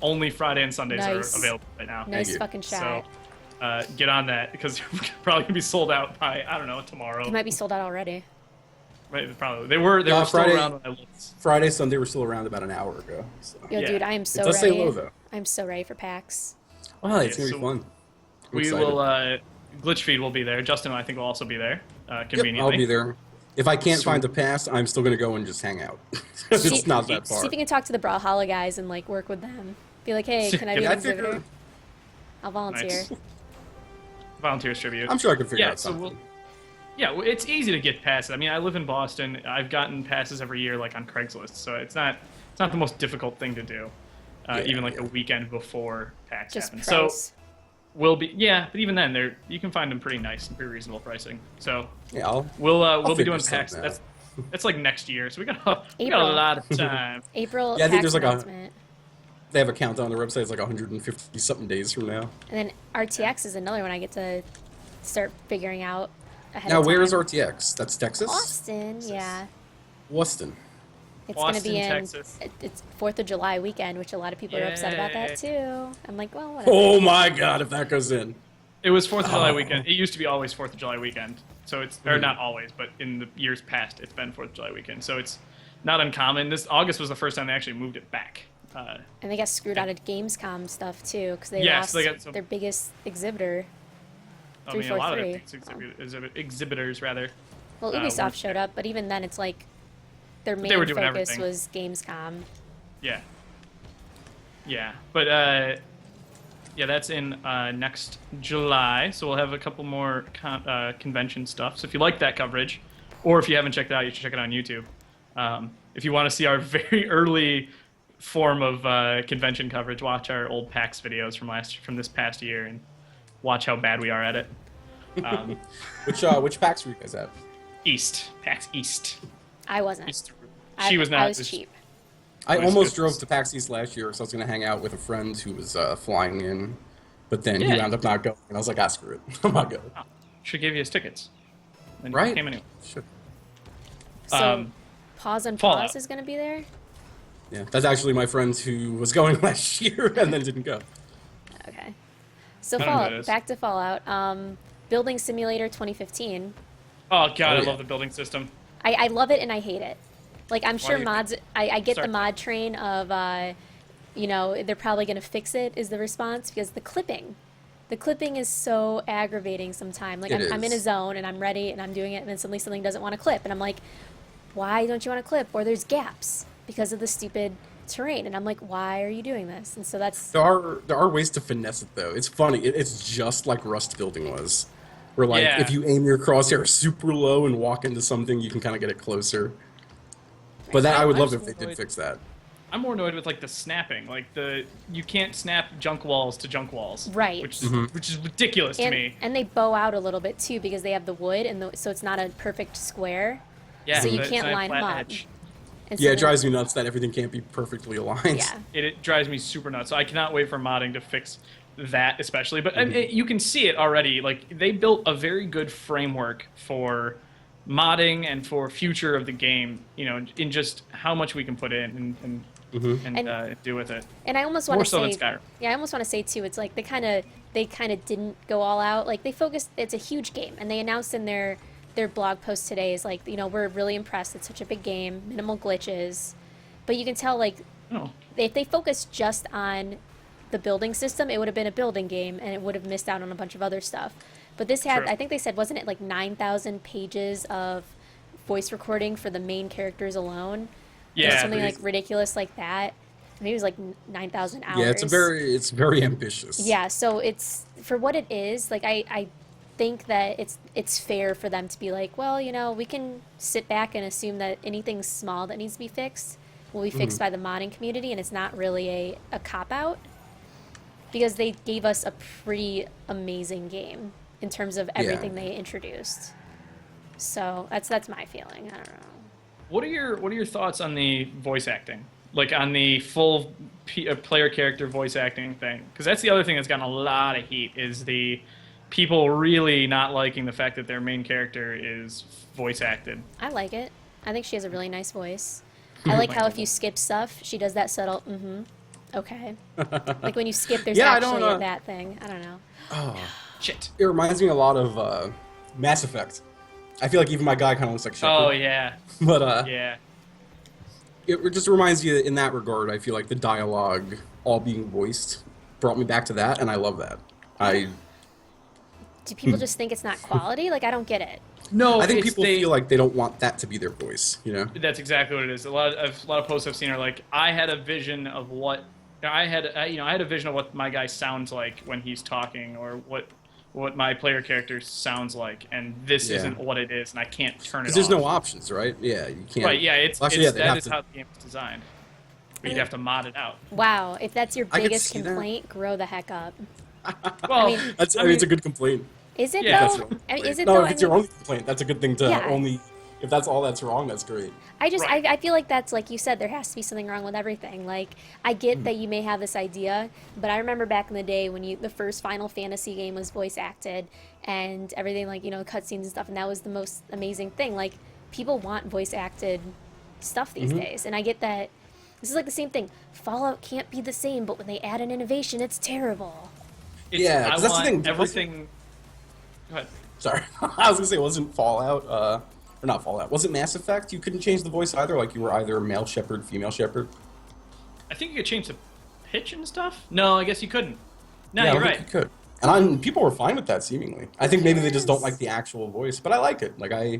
only Friday and Sundays Nice. are available right now. Nice you. fucking shot. So get on that because you're probably gonna be sold out by I don't know tomorrow. It might be sold out already. Right, probably they were No, still Friday- around when I looked. Friday, Sunday were still around about an hour ago. So. Yo, Yeah. dude, I am so does ready. stay low, though. I'm so ready for PAX. Oh, it's Yeah, gonna so be fun. I'm We excited. will. GlitchFeed will be there. Justin, I think, will also be there. Yep, Conveniently. I'll be there. If I can't Sweet. find a pass, I'm still gonna go and just hang out. It's not that far. See if you can talk to the Brawlhalla guys and like work with them. Be like, hey, can I be Yeah, an I exhibitor? figure- I'll volunteer. Nice. Volunteers tribute. I'm sure I can figure Yeah, out so something. it's easy to get passes. I mean, I live in Boston. I've gotten passes every year, like on Craigslist. So it's not the most difficult thing to do. Even like yeah. a weekend before PAX Just happens. price. So but even then, you can find them pretty nice and pretty reasonable pricing. So Yeah, I'll we'll be figure doing something PAX. out. That's like next year. So we got a April. lot of time. April Yeah, I think PAX there's like a- announcement. They have a countdown on their website. It's like 150 something days from now. And then RTX is another one I get to start figuring out ahead Now, of time. where is RTX? That's Texas? Austin, yeah. Austin. It's going to be Austin, in Texas. it's 4th of July weekend, which a lot of people are upset about Yay. that too. I'm like, well, whatever. Oh my god, if that goes in. It was 4th of July weekend. It used to be always 4th of July weekend. So it's or not always, but in the years past, it's been 4th of July weekend. So it's not uncommon. This August was the first time they actually moved it back. And they got screwed out of Gamescom stuff too because they Yes, lost they got some- their biggest exhibitor. I mean, a lot of 343. their exhibitors rather. Well, were- Ubisoft showed up, but even then, it's like their main they were doing focus everything. was Gamescom. Yeah. Yeah, but yeah, that's in next July. So we'll have a couple more convention stuff. So if you like that coverage, or if you haven't checked it out, you should check it out on YouTube. If you want to see our very early form of convention coverage, watch our old PAX videos from this past year and watch how bad we are at it. Which packs were you guys at? PAX East. I wasn't. East. I, She was not. I was cheap. I It was- almost it drove was- to PAX East last year, so I was going to hang out with a friend who was flying in, but then he Yeah. wound up not going, and I was like, ah, screw it, I'm not going. Oh, should give you his tickets. And Right? Came anyway. Sure. So Pause and Fallout. Pause is going to be there. Yeah, that's actually my friend who was going last year and then didn't go. Okay. So I don't know who that Fallout. is. Back to Fallout. Building Simulator 2015. Oh god, Oh, I yeah. love the building system. I love it and I hate it. Like I'm sure do you- mods. I get Sorry. the mod train of, they're probably going to fix it is the response because the clipping is so aggravating sometimes. Like It I'm in a is. zone and I'm ready and I'm doing it and then suddenly something doesn't want to clip and I'm like, why don't you want to clip? Or there's gaps because of the stupid terrain and I'm like, why are you doing this? And so that's There are ways to finesse it though. It's funny. It's just like Rust building was, where like Yeah. if you aim your crosshair super low and walk into something, you can kind of get it closer. But that I would I'm love so if they did annoyed. fix that. I'm more annoyed with like the snapping. Like you can't snap junk walls to junk walls. Right. Which is ridiculous to me. and they bow out a little bit too because they have the wood and so it's not a perfect square. Yeah. so you it's can't not a line flat them up. edge. And so Yeah, it then- drives me nuts that everything can't be perfectly aligned. Yeah. It drives me super nuts. So I cannot wait for modding to fix that especially. But I mean, you can see it already. Like they built a very good framework for modding and for future of the game. You know, in just how much we can put in and And- do with it. And I almost want More to so say, than Skyrim. yeah, I almost want to say too. It's like they kind of didn't go all out. Like they focused. It's a huge game, and they announced in their blog post today is like, we're really impressed. It's such a big game, minimal glitches, but you can tell like Oh. if they focused just on the building system, it would have been a building game, and it would have missed out on a bunch of other stuff. But this had, True. I think they said, wasn't it like 9,000 pages of voice recording for the main characters alone? Or Yeah. something like ridiculous like that. Maybe it was like 9,000 hours. Yeah, it's very ambitious. Yeah, so it's for what it is. Like I think that it's fair for them to be like, well, we can sit back and assume that anything small that needs to be fixed will be fixed by the modding community, and it's not really a cop out because they gave us a pretty amazing game in terms of everything they introduced. So that's my feeling. I don't know. What are your thoughts on the voice acting? Like on the full player character voice acting thing? Because that's the other thing that's gotten a lot of heat is the people really not liking the fact that their main character is voice acted. I like it. I think she has a really nice voice. I like how if you skip stuff, she does that subtle, okay. Like when you skip, there's Yeah, I actually don't, a that thing. I don't know. Oh, Shit. it reminds me a lot of Mass Effect. I feel like even my guy kind of looks like Shepard. Oh yeah, But yeah. it just reminds you in that regard. I feel like the dialogue all being voiced brought me back to that, and I love that. Do people just think it's not quality? Like I don't get it. No, I think it's people feel like they don't want that to be their voice. That's exactly what it is. A lot of posts I've seen are like, I had a vision of what I had a vision of what my guy sounds like when he's talking, or what my player character sounds like, and this Yeah. isn't what it is, and I can't turn it Because there's off. no options, right? Yeah, you can't. Right, yeah, it's, Well, actually, it's yeah, they'd that have is to- how the game is designed. But you'd have to mod it out. Wow, if that's your I could biggest see that. complaint, grow the heck up. Well, mean- That's. I mean, it's a good complaint. Is it Yeah, though? That's I mean, is it no, though? if I it's your mean, only complaint, that's a good thing to Yeah. only. If that's all that's wrong, that's great. Right. I feel like that's like you said, there has to be something wrong with everything. Like I get that you may have this idea, but I remember back in the day when the first Final Fantasy game was voice acted and everything, like cutscenes and stuff, and that was the most amazing thing. Like people want voice acted stuff these days, and I get that. This is like the same thing. Fallout can't be the same, but when they add an innovation, it's terrible. Yeah, I 'cause that's the want thing. everything. Go ahead. Sorry, I was gonna say, wasn't Fallout, or not Fallout? Was it Mass Effect? You couldn't change the voice either. Like you were either male Shepard, female Shepard. I think you could change the pitch and stuff. No, I guess you couldn't. No, yeah, I you're don't think right. you could. And people were fine with that, seemingly. I think maybe they just don't like the actual voice, but I like it. Like I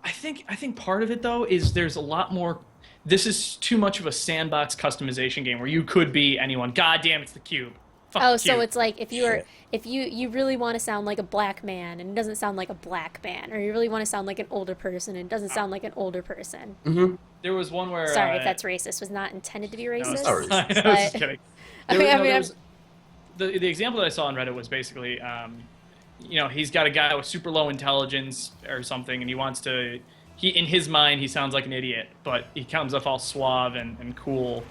think part of it though is there's a lot more. This is too much of a sandbox customization game where you could be anyone. God damn, it's the cube. Fuck Oh, the so cube. it's like if Shit. you really want to sound like a black man and it doesn't sound like a black man, or you really want to sound like an older person and it doesn't sound like an older person. There was one where. Sorry if that's racist. Was not intended to be racist. it's not racist. I was but- just kidding. I mean, There was- the example that I saw on Reddit was basically, he's got a guy with super low intelligence or something, and in his mind he sounds like an idiot, but he comes off all suave and cool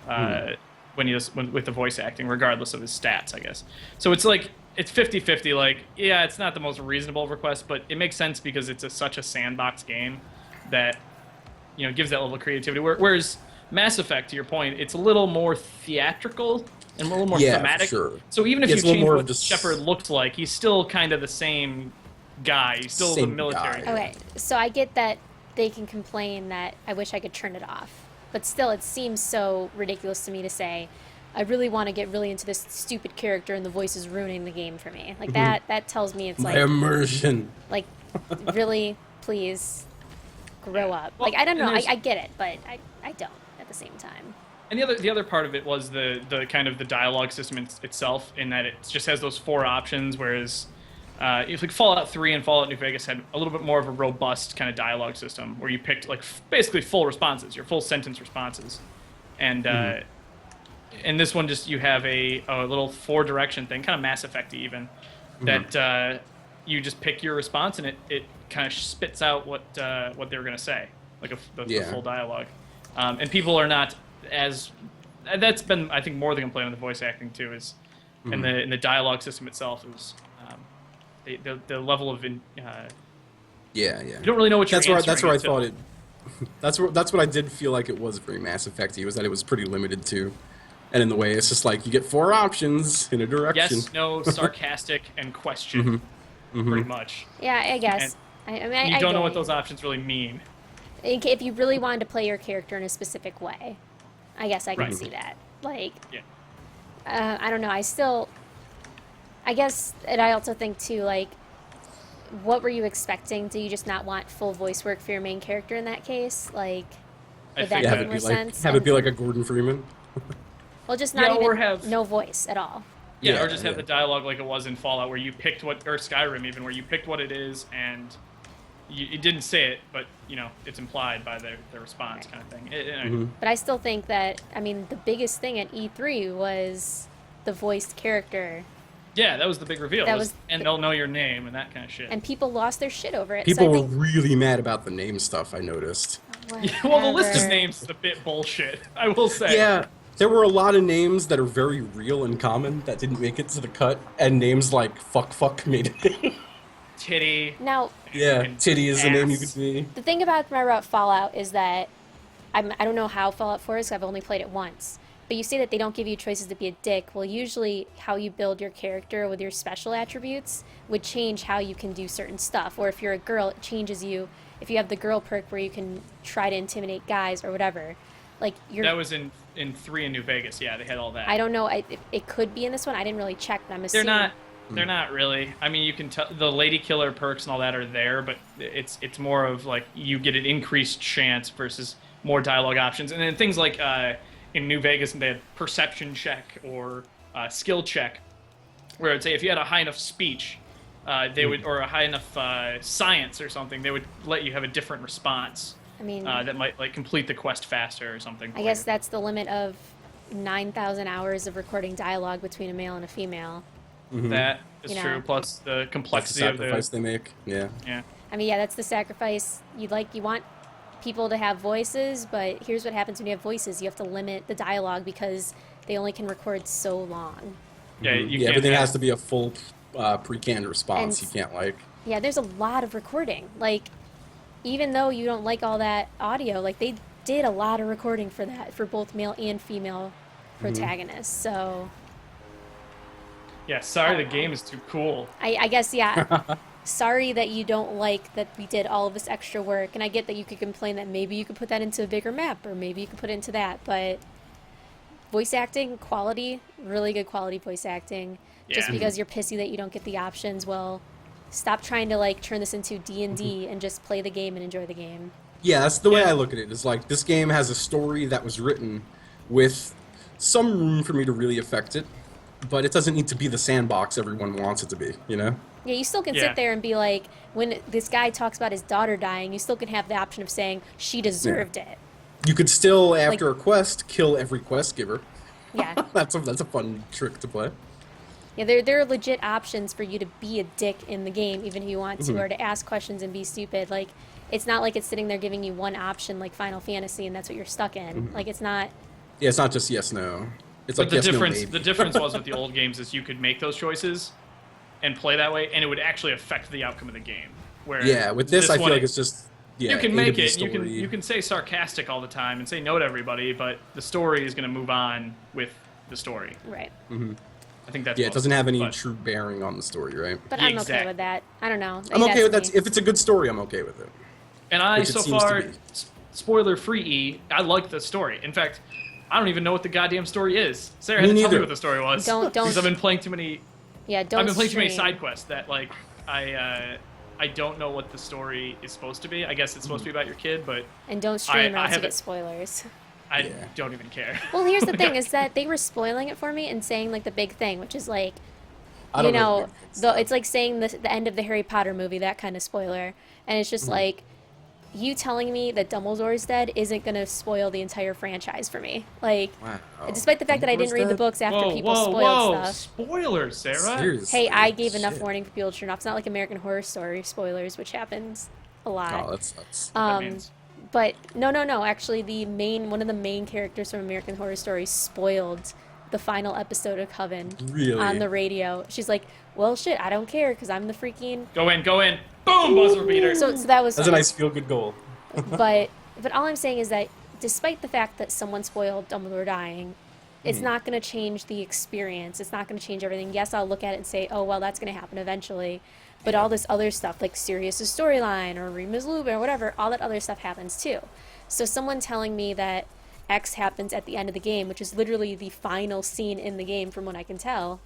when he does with the voice acting, regardless of his stats, I guess. So it's like it's 50-50. Like, yeah, it's not the most reasonable request, but it makes sense because it's such a sandbox game that gives that level of creativity. Whereas Mass Effect, to your point, it's a little more theatrical and a little more thematic. For sure. So even if Yeah, you it's a little change more what of just- Shepard looked like, he's still kind of the same guy. He's still the Same military. guy. Okay, so I get that they can complain that I wish I could turn it off. But still, it seems so ridiculous to me to say, I really want to get really into this stupid character and the voice is ruining the game for me. Like, that tells me it's My like, immersion. like, really, please, grow up. Well, Like, I don't know, and I get it, but I don't at the same time. And the other part of it was the kind of the dialogue system itself, in that it just has those 4 options, whereas if like Fallout 3 and Fallout New Vegas had a little bit more of a robust kind of dialogue system where you picked like basically full responses, your full sentence responses, and and this one just you have a little 4-direction thing, kind of Mass Effect even, that you just pick your response and it kind of spits out what they were going to say, like the full dialogue, and people are not as that's been I think more the complaint on the voice acting too is in the dialogue system itself is the level of you don't really know what you're answering. That's where I thought it. That's what I did feel like it was very Mass Effect-y, was that it was pretty limited to, and in the way it's just like you get 4 options in a direction. Yes, no, sarcastic, and question, pretty much. Yeah, I guess. I mean, You don't know get what it. those options really mean. If you really wanted to play your character in a specific way, I guess I can Right. see that. Like, Yeah. I don't know. I guess, and I also think too, like, what were you expecting? Do you just not want full voice work for your main character in that case? Like, I would that think Yeah, make have it more be like sense? have it be like a Gordon Freeman. Well, just not Yeah, even or have- no voice at all. Yeah, or just have the dialogue like it was in Fallout, where you picked or Skyrim even, where you picked what it is and you didn't say it, but it's implied by the response kind of thing. But I still think that, I mean, the biggest thing at E3 was the voiced character, Yeah, that was the big reveal. That was and the- they'll know your name and that kind of shit. and people lost their shit over it. People so I were think, really mad about the name stuff, I noticed. Well, the list of whatever. names is a bit bullshit, I will say. Yeah, there were a lot of names that are very real and common that didn't make it to the cut, and names like fuck made it. Titty. Now, Yeah, and Titty is the name you ass. could be. the thing about Fallout is that I don't know how Fallout 4 is, 'cause I've only played it once. But you say that they don't give you choices to be a dick. Well, usually how you build your character with your special attributes would change how you can do certain stuff. Or if you're a girl, it changes you. If you have the girl perk where you can try to intimidate guys or whatever, like That was in 3 in New Vegas. Yeah, they had all that. I don't know. It could be in this one. I didn't really check, but I'm They're assuming. not. They're not really. I mean, you can tell the lady killer perks and all that are there, but it's more of like you get an increased chance versus more dialogue options, and then things like in New Vegas, they had perception check or skill check, where it'd say if you had a high enough speech, they would, or a high enough science or something, they would let you have a different response. I mean, That might like complete the quest faster or something. I guess that's the limit of 9,000 hours of recording dialogue between a male and a female. that is You know. true. Plus the That's the complexity of sacrifice they make. Yeah. yeah. I mean, yeah, that's the sacrifice. You want people to have voices, but here's what happens when you have voices. You have to limit the dialogue because they only can record so long. Yeah, you Yeah, can't everything have- has to be a full pre-canned response. And- You can't like. Yeah, there's a lot of recording. Like, even though you don't like all that audio, like, they did a lot of recording for that, for both male and female protagonists. So, Yeah, sorry, the game is too cool. I guess, yeah. Sorry that you don't like that we did all of this extra work, and I get that you could complain that maybe you could put that into a bigger map, or maybe you could put it into that, but voice acting, quality, really good quality voice acting. Just Yeah. because you're pissy that you don't get the options, well, stop trying to, like, turn this into D&D and just play the game and enjoy the game. Yeah, that's the way Yeah. I look at it. It's like this game has a story that was written with some room for me to really affect it, but it doesn't need to be the sandbox everyone wants it to be, you know? Yeah, you still can Yeah. sit there and be like, when this guy talks about his daughter dying, you still can have the option of saying, she deserved it. You could still, after a quest, kill every quest giver. Yeah. That's a fun trick to play. Yeah, there are legit options for you to be a dick in the game, even if you want to, or to ask questions and be stupid. Like, it's not like it's sitting there giving you one option like Final Fantasy and that's what you're stuck in. Like it's not. Yeah, it's not just yes, no. It's But like the yes, difference, no, maybe. the difference was with the old games is you could make those choices and play that way, and it would actually affect the outcome of the game. Where Yeah, with this, I feel one, like it's just you can A to make B it. story. You can say sarcastic all the time and say no to everybody, but the story is going to move on with the story. Right. I think that's Yeah, it doesn't have any but- true bearing on the story, right? But Yeah, I'm okay exactly. with that. I don't know. I'm Maybe okay with that's that. me. If it's a good story, I'm okay with it. And I, Which it so seems to far, be. spoiler-free, I like the story. In fact, I don't even know what the goddamn story is. Sarah Me had to tell me neither. what the story was. Don't- Because I've been playing too many. Yeah, don't. I've been playing too many stream. side quests that like I don't know what the story is supposed to be. I guess it's supposed to be about your kid, but And don't stream or I else you haven't- get spoilers. I Yeah. don't even care. Well, here's the thing: is that they were spoiling it for me and saying like the big thing, which is like, I you don't know, know. it's like saying the end of the Harry Potter movie, that kind of spoiler, and it's just like, you telling me that Dumbledore's dead isn't gonna spoil the entire franchise for me. Like, Wow. despite the fact that I didn't Dumbledore's read the dead? books after Whoa, people whoa, spoiled whoa! stuff. Spoilers, Sarah. Seriously? Hey, I gave enough Shit. warning for people to turn off. It's not like American Horror Story spoilers, which happens a lot. Oh, that sucks. That means. But no. Actually, one of the main characters from American Horror Story spoiled the final episode of Coven Really? on the radio. She's like, "Well, shit, I don't care because I'm the freaking." Go in, go in. Boom, buzzer beater. So that was. That's a nice feel-good goal. but all I'm saying is that despite the fact that someone spoiled Dumbledore dying, it's not going to change the experience. It's not going to change everything. Yes, I'll look at it and say, "Oh, well, that's going to happen eventually." But all this other stuff, like Sirius's storyline or Remus Lupin or whatever, all that other stuff happens too. So someone telling me that X happens at the end of the game, which is literally the final scene in the game from what I can tell,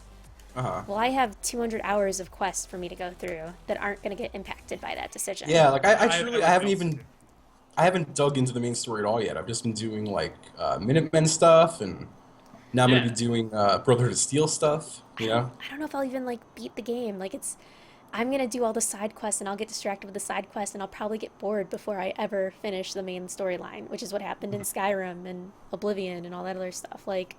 Uh-huh. well, I have 200 hours of quests for me to go through that aren't going to get impacted by that decision. Yeah, like I I truly, I haven't feel even, I haven't dug into the main story at all yet. I've just been doing like Minutemen stuff, and now I'm Yeah. gonna be doing Brotherhood of Steel stuff. You know? I don't know if I'll even like beat the game. Like I'm gonna do all the side quests and I'll get distracted with the side quests and I'll probably get bored before I ever finish the main storyline, which is what happened in Skyrim and Oblivion and all that other stuff. Like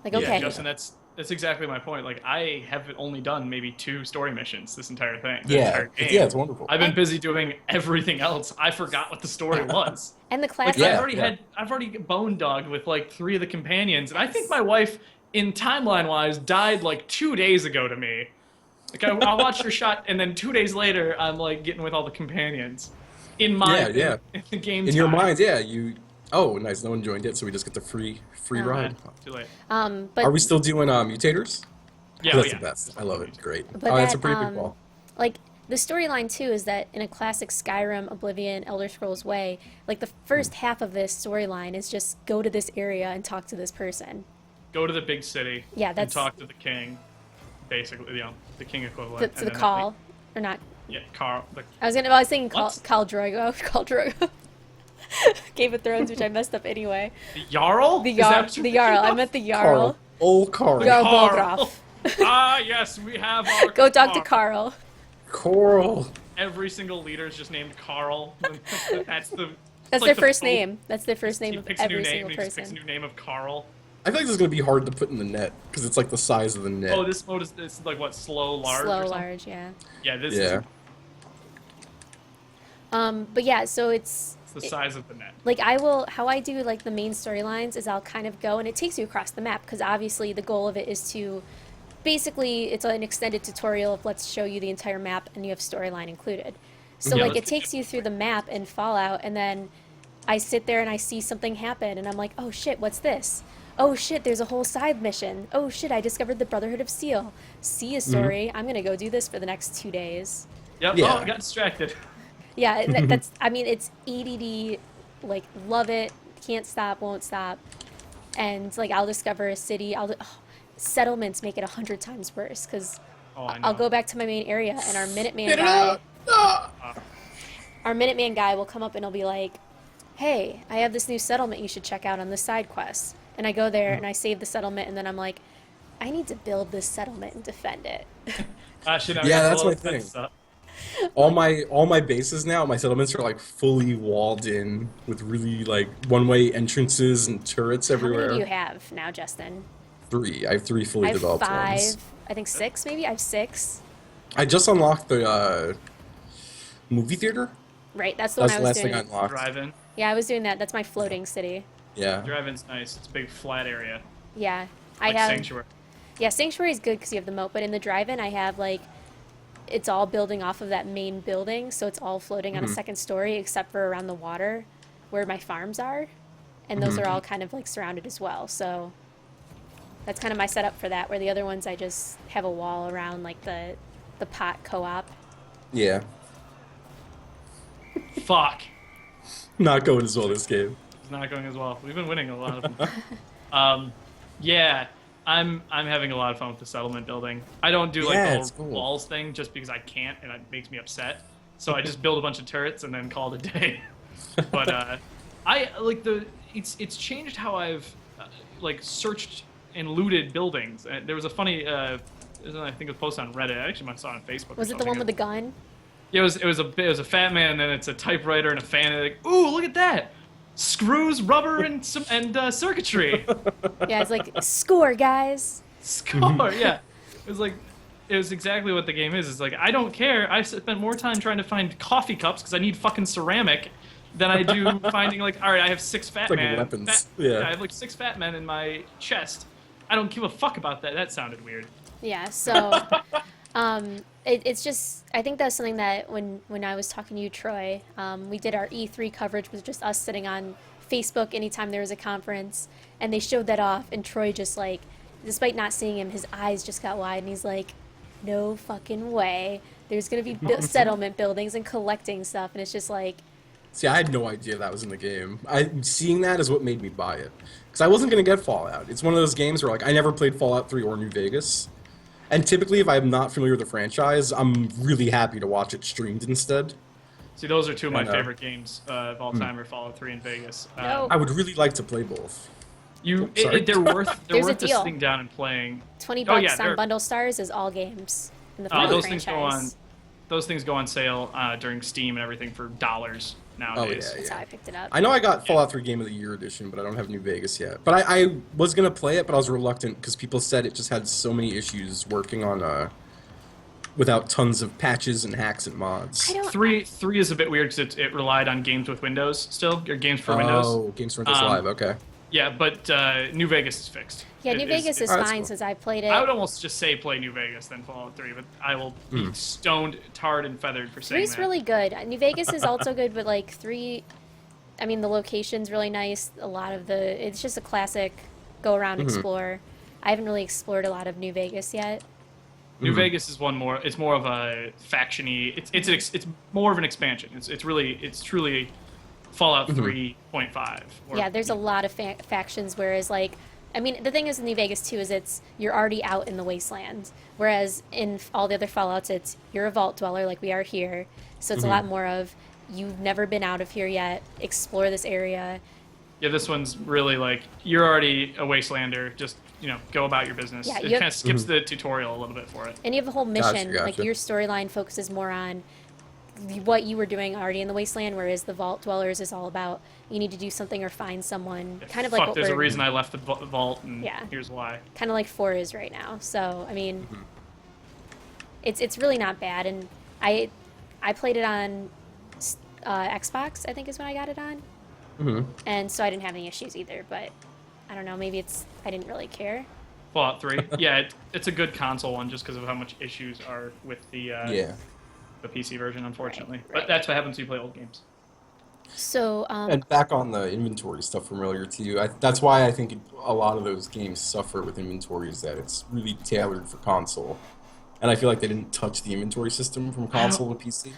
Yeah, okay, Justin, that's exactly my point. Like, I have only done maybe 2 story missions this entire thing. This Yeah, entire game. yeah, it's wonderful. I've been busy doing everything else. I forgot what the story was. and the Like, classic. Yeah. I've already bone dogged with like 3 of the companions, and I think my wife, in timeline wise, died like 2 days ago to me. Like I watched her shot, and then 2 days later, I'm like getting with all the companions. In my Yeah. in the game In your time. mind, yeah, you. Oh, nice. No one joined it, so we just get the free Oh. ride. Too late. But Are we still doing mutators? Yeah, That's oh, yeah. the best. I love it. Great. But Oh, that's a that, pretty big ball. like the storyline too is that in a classic Skyrim, Oblivion, Elder Scrolls way, like the first half of this storyline is just go to this area and talk to this person. Go to the big city. Yeah, and that's- talk to the king, basically. You know, the king equivalent. The, and to the then, call, like, or not? yeah, Carl. I was thinking What? Khal Drogo. Khal Drogo. Game of Thrones, which I messed up anyway. The Jarl. The Is that Jarl. what you're The Jarl. I thinking meant the Carl. Jarl. Old Carl. Jarl Carl. Bolgraf. of? Ah, yes, we have our. Go talk to Carl. Coral. Every single leader is just named Carl. That's the. That's like their the first Pope. name. That's their first name He of picks a new every name. single He just picks a person. new name of Carl. I feel like this is gonna be hard to put in the net because it's like the size of the net. Oh, this mode is it's like what, slow, large. Slow, or something? large, yeah. Yeah, this Yeah. is But yeah, so it's the size of the net. like how I do like the main storylines is I'll kind of go and it takes you across the map because obviously the goal of it is to basically it's an extended tutorial of let's show you the entire map and you have storyline included. So Yeah, like it let's get takes you through the map in Fallout and then I sit there and I see something happen and I'm like, oh shit, what's this? Oh shit, there's a whole side mission. Oh shit, I discovered the Brotherhood of Steel. See a story. I'm gonna go do this for the next 2 days. Yep. Yeah. Oh, I got distracted. Yeah, and that's I mean it's ADD, like love it, can't stop, won't stop, and like I'll discover a city. Settlements make it 100 times worse because Oh, I I'll know. go back to my main area and our Minuteman Get it guy, up! Ah! our Minuteman guy will come up and he'll be like, "Hey, I have this new settlement you should check out on this side quest." And I go there and I save the settlement and then I'm like, I need to build this settlement and defend it. Ah, shit, Yeah, got that's a my little thing. messed up. All my bases now, my settlements are like fully walled in with really like one-way entrances and turrets How many everywhere. do you have now, Justin? 3. I have 3 fully I have developed 5. ones. I think 6 maybe. I have 6. I just unlocked the movie theater. Right, that's the one That's I the was last thing I doing. unlocked. Drive-in. Yeah, I was doing that. That's my floating city. Yeah. Drive-in's nice. It's a big flat area. Yeah, I Like have. Sanctuary. Yeah, Sanctuary is good because you have the moat, but in the drive-in, I have like it's all building off of that main building, so it's all floating on a second story, except for around the water, where my farms are, and those are all kind of like surrounded as well. So that's kind of my setup for that. Where the other ones, I just have a wall around like the pot co-op. Yeah. Fuck. Not going as well this game. It's not going as well. We've been winning a lot of them. Yeah, I'm having a lot of fun with the settlement building. I don't do like Yeah, the it's whole cool. walls thing just because I can't and it makes me upset. So I just build a bunch of turrets and then call it a day. But I like it's changed how I've like searched and looted buildings. There was a funny I think it was posted on Reddit. I actually might have saw it on Facebook. Was it the one with the gun? Yeah, it was a fat man, and then it's a typewriter and a fan. And like, ooh, look at that! Screws, rubber, and circuitry. Yeah, it's like score, guys. Score. Yeah, it was exactly what the game is. It's like I don't care. I spent more time trying to find coffee cups because I need fucking ceramic than I do finding like, all right, I have 6 fat like men. weapons. Yeah, Yeah. I have like 6 fat men in my chest. I don't give a fuck about that. That sounded weird. Yeah, so it's just I think that's something that when I was talking to you, Troy, we did our E3 coverage was just us sitting on Facebook anytime there was a conference, and they showed that off, and Troy just like, despite not seeing him, his eyes just got wide, and he's like, no fucking way. There's gonna be settlement buildings and collecting stuff, and it's just like. See, I had no idea that was in the game. Seeing that is what made me buy it. Because I wasn't going to get Fallout. It's one of those games where, like, I never played Fallout 3 or New Vegas. And typically, if I'm not familiar with the franchise, I'm really happy to watch it streamed instead. See, those are two of my And, favorite games of all time, are Fallout 3 and Vegas. No. I would really like to play both. Sorry. They're worth There's a just deal. sitting down and playing. $20 Oh, yeah, on they're- Bundle Stars is all games in the Fallout Those franchise. those things go on sale during Steam and everything for dollars nowadays. yeah. That's how I picked it up. I know I got Fallout 3 Game of the Year edition, but I don't have New Vegas yet. But I was going to play it, but I was reluctant because people said it just had so many issues working on without tons of patches and hacks and mods. I don't. Three is a bit weird because it relied on games with Windows still, or games for Windows. Oh, Games for Windows Um, Live, okay. Yeah, but New Vegas is fixed. Yeah, New Vegas is Oh, that's fine cool. since I played it. I would almost just say play New Vegas than Fallout 3, but I will be stoned, tarred, and feathered for saying Three's that. really good. New Vegas is also good, but like 3, I mean the location's really nice. A lot of it's just a classic go around explore. I haven't really explored a lot of New Vegas yet. New Vegas is it's more of a faction-y. It's more of an expansion. It's truly Fallout 3.5. Yeah, there's a lot of factions. Whereas like, I mean, the thing is in New Vegas too is you're already out in the wasteland. Whereas in all the other Fallouts, it's you're a vault dweller like we are here. So it's a lot more of you've never been out of here yet. Explore this area. Yeah, this one's really like you're already a wastelander. Just go about your business. Yeah, It you kind have- of skips the tutorial a little bit for it. And you have a whole mission. Gotcha. Like your storyline focuses more on what you were doing already in the wasteland, whereas the vault dwellers is all about you need to do something or find someone. Kind of like Fuck, what there's a we're reason I left the vault, and Yeah. here's why. kind of like 4 is right now. So I mean, it's really not bad. And I played it on Xbox. I think is when I got it on. And so I didn't have any issues either. But I don't know. Maybe I didn't really care. Fallout 3. Yeah, it's a good console one just because of how much issues are with the the PC version, unfortunately. Right. But that's what happens when you play old games. So And back on the inventory stuff from earlier too, that's why I think a lot of those games suffer with inventory is that it's really tailored for console. And I feel like they didn't touch the inventory system from console to PC.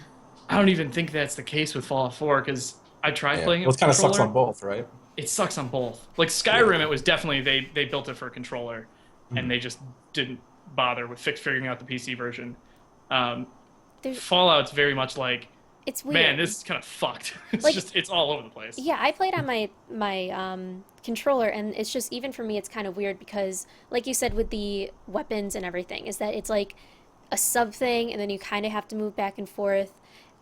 I don't even think that's the case with Fallout 4 because I tried Yeah. playing it Well, with it kind of sucks controller. on both, right? It sucks on both. Like Skyrim, it was definitely they built it for a controller, and they just didn't bother with figuring out the PC version. There's- Fallout's very much like, it's weird. man, this is kind of fucked. It's Like- it's all over the place. Yeah, I played on my controller, and it's just even for me, it's kind of weird because, like you said, with the weapons and everything, is that it's like a sub thing, and then you kind of have to move back and forth,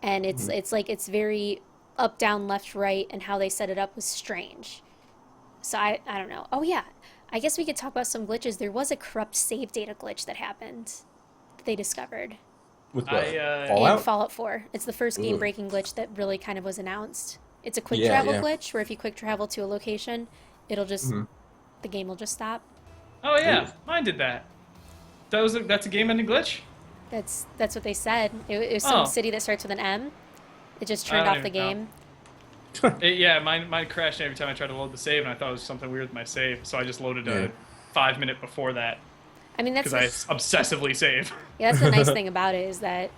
and it's like it's very up, down, left, right, and how they set it up was strange. So I don't know. Oh yeah, I guess we could talk about some glitches. There was a corrupt save data glitch that happened that they discovered. With what? I, Fallout? In Fallout 4. It's the first Ooh. game-breaking glitch that really kind of was announced. It's a quick Yeah, travel yeah. glitch where if you quick travel to a location, it'll just Mhm. the game will just stop. Oh yeah, Ooh. mine did that. That's a game-ending glitch. That's what they said. It was some Oh. city that starts with an M. It just I turned don't off the even know. game. Yeah, mine crashed every time I tried to load the save, and I thought it was something weird with my save, so I just loaded Yeah. a 5 minute before that I mean, that's because I obsessively save. yeah, that's the nice thing about it is that,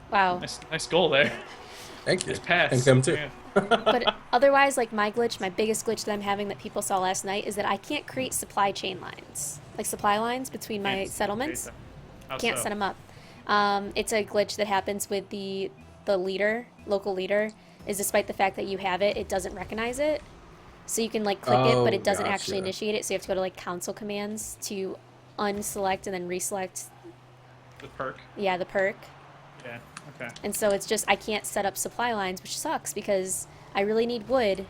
wow. Nice goal there. Thank you. Nice pass. Thank them too. Yeah. But otherwise, like my glitch, my biggest glitch that I'm having that people saw last night is that I can't create supply chain lines, like supply lines between my Can't settlements. How Can't so? set them up. It's a glitch that happens with the leader, local leader, is despite the fact that you have it, it doesn't recognize it. So you can like click it, but Oh, it doesn't actually gotcha. initiate it. So you have to go to like console commands to unselect and then reselect. The perk. Yeah, the perk. Yeah. Okay. And so it's just I can't set up supply lines, which sucks because I really need wood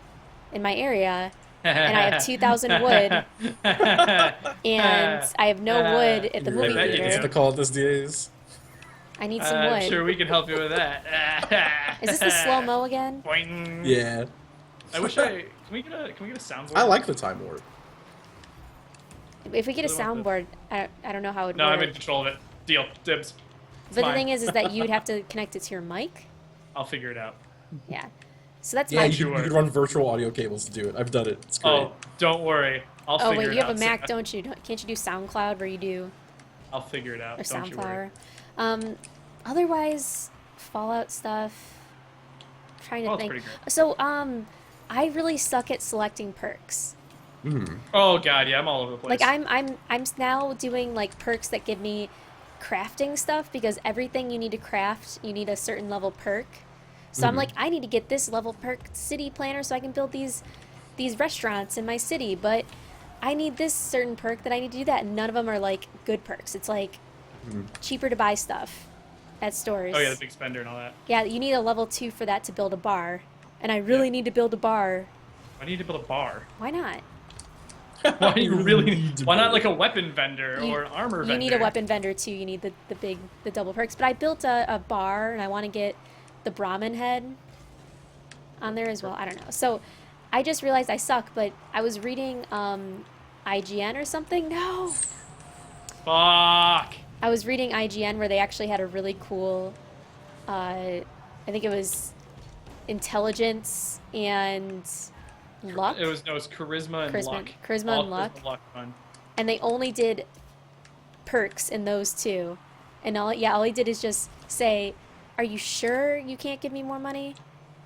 in my area, and I have 2,000 wood, and I have no wood at the You're movie bet you That's theater. the call this days. I need some I'm wood. sure we can help you with that. Is this the slow mo again? Boing. Yeah. I wish I. Can we get a soundboard? I like the time warp. If we get a Really want soundboard, I don't know how it would No, I'm work. in control of it. Deal. Dibs. But the mine. thing is that you'd have to connect it to your mic. I'll figure it out. Yeah. So that's Yeah, my. you Sure. could run virtual audio cables to do it. I've done it. It's great. Oh, don't worry. I'll Oh figure wait, it you have out. a Mac, Sarah. don't you? Can't you do SoundCloud where you do I'll figure it out. or Don't you worry. SoundCloud? Otherwise, Fallout stuff. I'm trying to Fallout's think. pretty great. So I really suck at selecting perks. Oh god, yeah, I'm all over the place. Like I'm now doing like perks that give me crafting stuff because everything you need to craft, you need a certain level perk. So I'm like, I need to get this level perk city planner so I can build these restaurants in my city, but I need this certain perk that I need to do that, and none of them are like good perks. It's like cheaper to buy stuff at stores. Oh yeah, the big spender and all that. Yeah, you need a level 2 for that to build a bar, and I really need to build a bar. Why do you need to build a bar? Why not? Why do you You really need need? to Why not build like a weapon vendor or an armor vendor? You need a weapon vendor too. You need the double perks. But I built a bar, and I want to get the Brahmin head on there as well. I don't know. So I just realized I suck, but I was reading IGN or something. No, Fuck. I was reading IGN where they actually had a really cool. I think it was intelligence and luck. It was charisma and luck. Charisma All and luck. charisma, luck fun. And they only did perks in those two. And all he did is just say, "Are you sure you can't give me more money?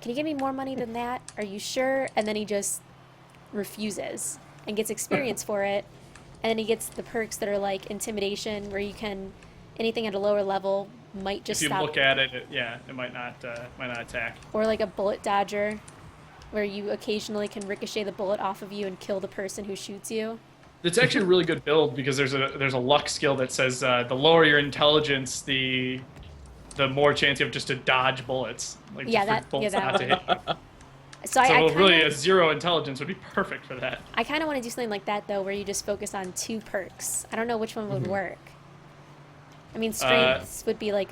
Can you give me more money than that? Are you sure?" And then he just refuses and gets experience for it. And then he gets the perks that are like intimidation, where you can anything at a lower level might just If you stop, look at it, it might not attack. or like a bullet dodger, where you occasionally can ricochet the bullet off of you and kill the person who shoots you. It's actually a really good build because there's a luck skill that says the lower your intelligence, the more chance you have just to dodge bullets. Like Yeah, just for bullets that not to hit you. So I So really, kinda, a 0 intelligence would be perfect for that. I kind of want to do something like that though, where you just focus on 2 perks. I don't know which one would work. I mean, strengths would be like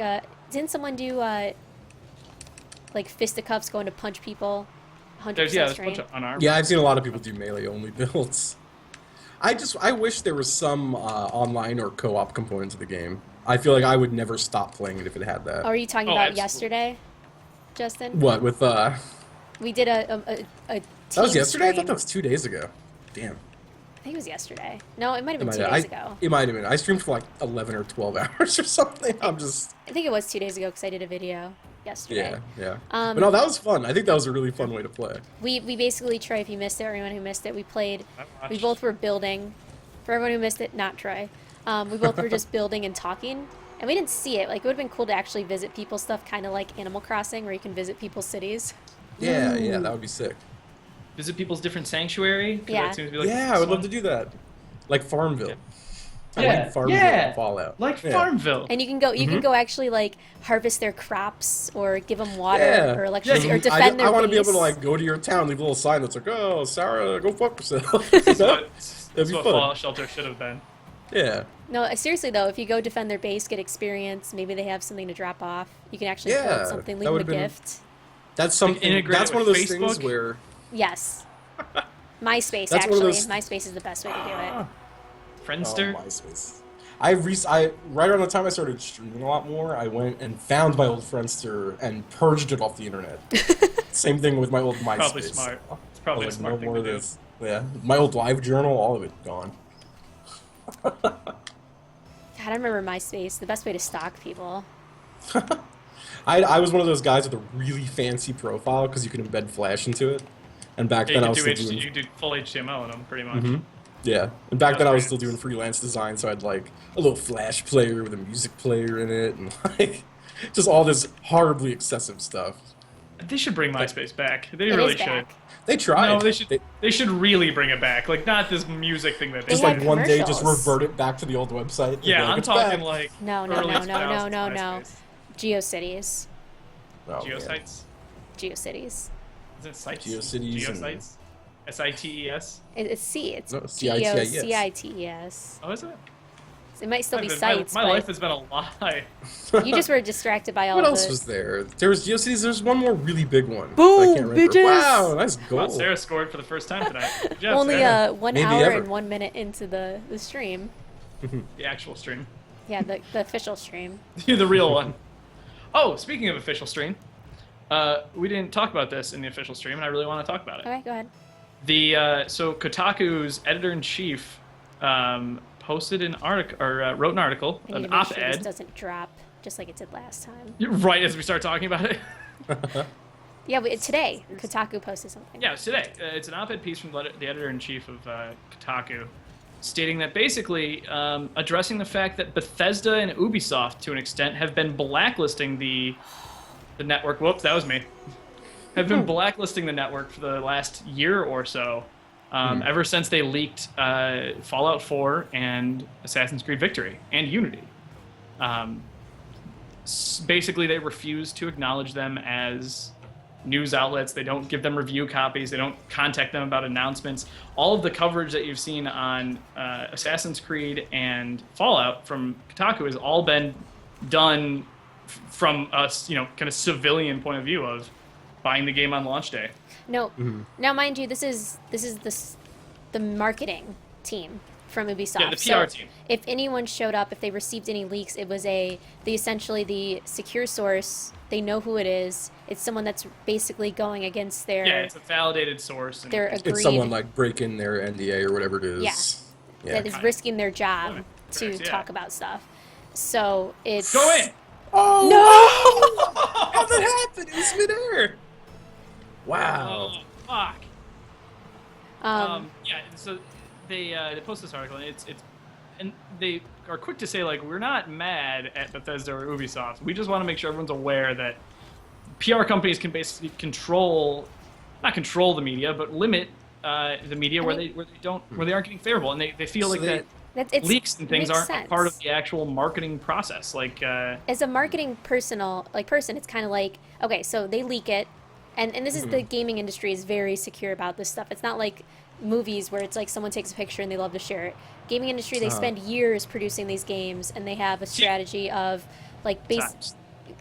didn't someone do like fisticuffs going to punch people? 100% There's a bunch strength. of unarmed. Yeah, I've seen a lot of people do melee only builds. I wish there was some online or co-op component to the game. I feel like I would never stop playing it if it had that. Oh, are you talking Oh, about absolutely. yesterday, Justin? What with We did a that was team yesterday? I thought stream. that was 2 days ago. Damn. I think it was yesterday. No, it might have It been might 2 have, days ago. it might have been. I streamed for like 11 or 12 hours or something. I'm just I think it was 2 days ago because I did a video yesterday. yeah. But no, that was fun. I think that was a really fun way to play. We basically, Troy, if you missed it, or anyone who missed it, we played. I We watched. both were building. For everyone who missed it, not Troy. We both were just building and talking, and we didn't see it. Like it would have been cool to actually visit people's stuff, kind of like Animal Crossing, where you can visit people's cities. Yeah, that would be sick. Visit people's different sanctuary. 'Cause Yeah. that seems to be, like, Yeah, I would love to fun. do that. Like Farmville. I Yeah, like Farmville yeah. and Fallout. Like Yeah. Farmville. And you can go, go actually like harvest their crops or give them water Yeah. or electricity or Yeah, defend their I want to be able base. to like go to your town, leave a little sign that's like, "Oh, Sarah, go fuck yourself." That's You know? what, That'd that's be what fun. Fallout Shelter should have been. Yeah. No, seriously though, if you go defend their base, get experience, maybe they have something to drop off. You can actually build Yeah. something, leave That them would a have been. gift. That's Like something. integrate That's it one of with those things Facebook? where. Yes. MySpace, That's one of actually. those. MySpace is the best way to do it. Oh, Friendster? MySpace. I right around the time I started streaming a lot more, I went and found my old Friendster and purged it off the internet. Same thing with my old MySpace. Probably smart. It's I probably a was like, smart no thing more to of do. this. Yeah, my old live journal, all of it gone. God, I remember MySpace. The best way to stalk people. I was one of those guys with a really fancy profile because you can embed Flash into it. And back Yeah, then you I could was do still doing. you could do full HTML in them, pretty much. Yeah, and back That's then I was great. still doing freelance design, so I had like a little Flash player with a music player in it, and like just all this horribly excessive stuff. They should bring MySpace back. They It really is should. back. They tried. No, they should really bring it back. Like not this music thing that they just They had like one day just commercials. revert it back to the old website. and be Yeah, like, I'm "It's talking back." like No, no, early no, no, no, 2000s no, no. MySpace. GeoCities. Oh, man. Geosites? GeoCities. Is it sites? GeoCities and- Geosites? SITES? It's C. It's No, CITES. GeoCites. Oh, is it? It might still be My sites, life but has been a lie. you just were distracted by all What the... else was there? There was GeoCities. There's one more really big one. Boom, I can't remember. bitches! Wow, nice Well, goal. Sarah scored for the first time tonight. Good job, Only Sarah. 1 Maybe hour ever. and 1 minute into the stream. The actual stream. Yeah, the official stream. The real one. Oh, speaking of official stream, we didn't talk about this in the official stream, and I really want to talk about it. Okay, go ahead. So Kotaku's editor-in-chief posted an article, or wrote an article, I need an to make sure this op-ed, doesn't drop just like it did last time. right as we start talking about it. Yeah, today Kotaku posted something. Yeah, it's today. It's an op-ed piece from the editor-in-chief of Kotaku, stating that basically addressing the fact that Bethesda and Ubisoft, to an extent, have been blacklisting the network. Whoops, that was me. Have been blacklisting the network for the last year or so, ever since they leaked Fallout 4 and Assassin's Creed Victory and Unity. Basically, they refuse to acknowledge them as news outlets. They don't give them review copies. They don't contact them about announcements. All of the coverage that you've seen on Assassin's Creed and Fallout from Kotaku has all been done from a kind of civilian point of view of buying the game on launch day. No, now mind you, this is the marketing team from Ubisoft. Yeah, the So PR team. if anyone showed up, if they received any leaks, it was essentially the secure source. They know who it is. It's someone that's basically going against their Yeah, it's a validated source. And their agreed It's someone like breaking their NDA or whatever it is. Yeah. Yeah. that is risking their job Yeah, to correct, yeah. talk about stuff. So it's Go in! Oh No! How did that happen? It was midair. Wow. Oh, fuck. Um, Yeah, so they post this article, and and they are quick to say, like, we're not mad at Bethesda or Ubisoft. We just want to make sure everyone's aware that PR companies can basically not control the media, but limit the media where they aren't getting favorable, and they feel So like they- that leaks and things makes aren't sense. part of the actual marketing process. Like, As a marketing person, it's kind of like, okay, so they leak it, and this is the gaming industry is very secure about this stuff. It's not like movies where it's like someone takes a picture and they love to share it. Gaming industry, they spend years producing these games, and they have a strategy of like times.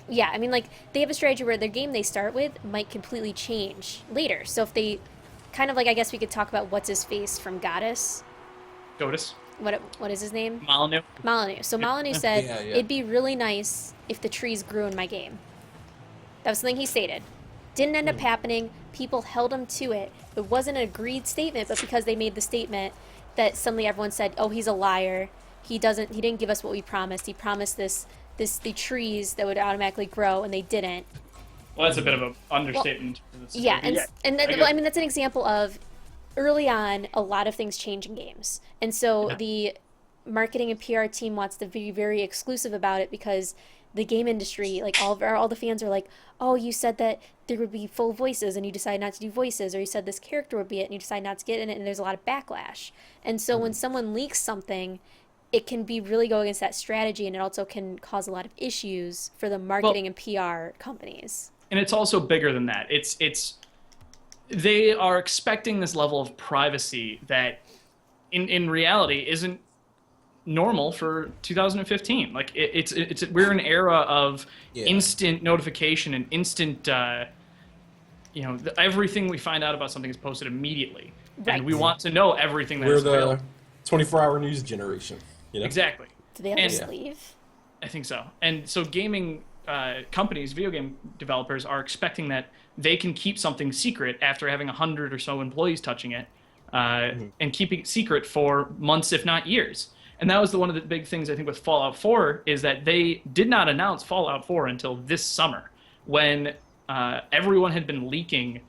yeah, I mean, like, they have a strategy where their game they start with might completely change later. So if they kind of like, I guess we could talk about what's his face from Goddess. SCOTUS, What is his name? Molyneux. Molyneux. So Molyneux said, Yeah, yeah. it'd be really nice if the trees grew in my game. That was something he stated. Didn't end up happening. People held him to it. It wasn't an agreed statement, but because they made the statement that suddenly everyone said, oh, he's a liar. He didn't give us what we promised. He promised the trees that would automatically grow, and they didn't. Well, that's a bit of an understatement. Yeah, I and get- I mean, that's an example of early on a lot of things change in games, and so Yeah. the marketing and PR team wants to be very exclusive about it because the game industry, like all the fans are like, oh, you said that there would be full voices and you decided not to do voices, or you said this character would be it and you decided not to get in it, and there's a lot of backlash. And so when someone leaks something, it can be really go against that strategy, and it also can cause a lot of issues for the marketing and PR companies. And it's also bigger than that. It's they are expecting this level of privacy that in reality isn't normal for 2015. Like we're in an era of Yeah. instant notification and instant, everything we find out about something is posted immediately, Right. and we want to know everything We're that's the available. 24-hour news generation. You know? Exactly. Do they ever And- just leave? I think so. And so gaming companies, video game developers, are expecting that they can keep something secret after having 100 or so employees touching it, and keeping it secret for months, if not years. And that was one of the big things I think with Fallout 4 is that they did not announce Fallout 4 until this summer, when everyone had been leaking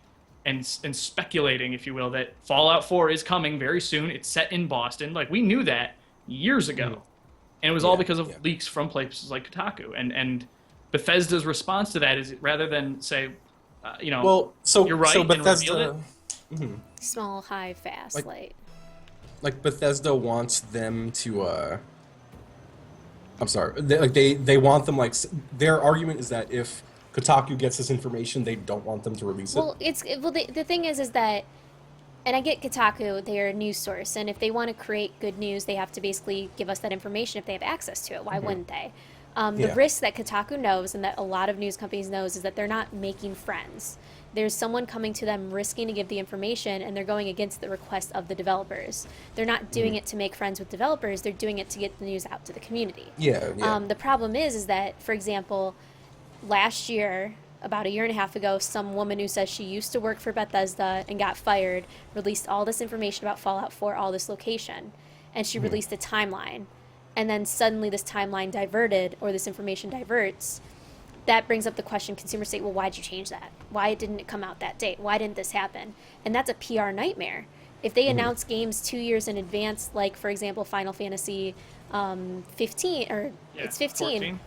and speculating, if you will, that Fallout 4 is coming very soon. It's set in Boston. Like, we knew that years ago. And it was all because of leaks from places like Kotaku. And Bethesda's response to that is, rather than say, Well, so you're right, so and reveal Bethesda, Small, high, fast, light. like Bethesda wants them to. I'm sorry. They want them their argument is that if Kotaku gets this information, they don't want them to release Well, it. the thing is that, and I get Kotaku, they're a news source, and if they want to create good news, they have to basically give us that information if they have access to it. Why wouldn't they? The Yeah. risk that Kotaku knows and that a lot of news companies knows is that they're not making friends. There's someone coming to them risking to give the information, and they're going against the request of the developers. They're not doing it to make friends with developers. They're doing it to get the news out to the community. Yeah. The problem is that, for example, last year, about a year and a half ago, some woman who says she used to work for Bethesda and got fired released all this information about Fallout 4, all this location, and she released a timeline. And then suddenly this timeline diverted, or this information diverts. That brings up the question, consumers say, well, why'd you change that? Why didn't it come out that date? Why didn't this happen? And that's a PR nightmare. If they announce games 2 years in advance, like, for example, Final Fantasy 15, or it's 15. 14?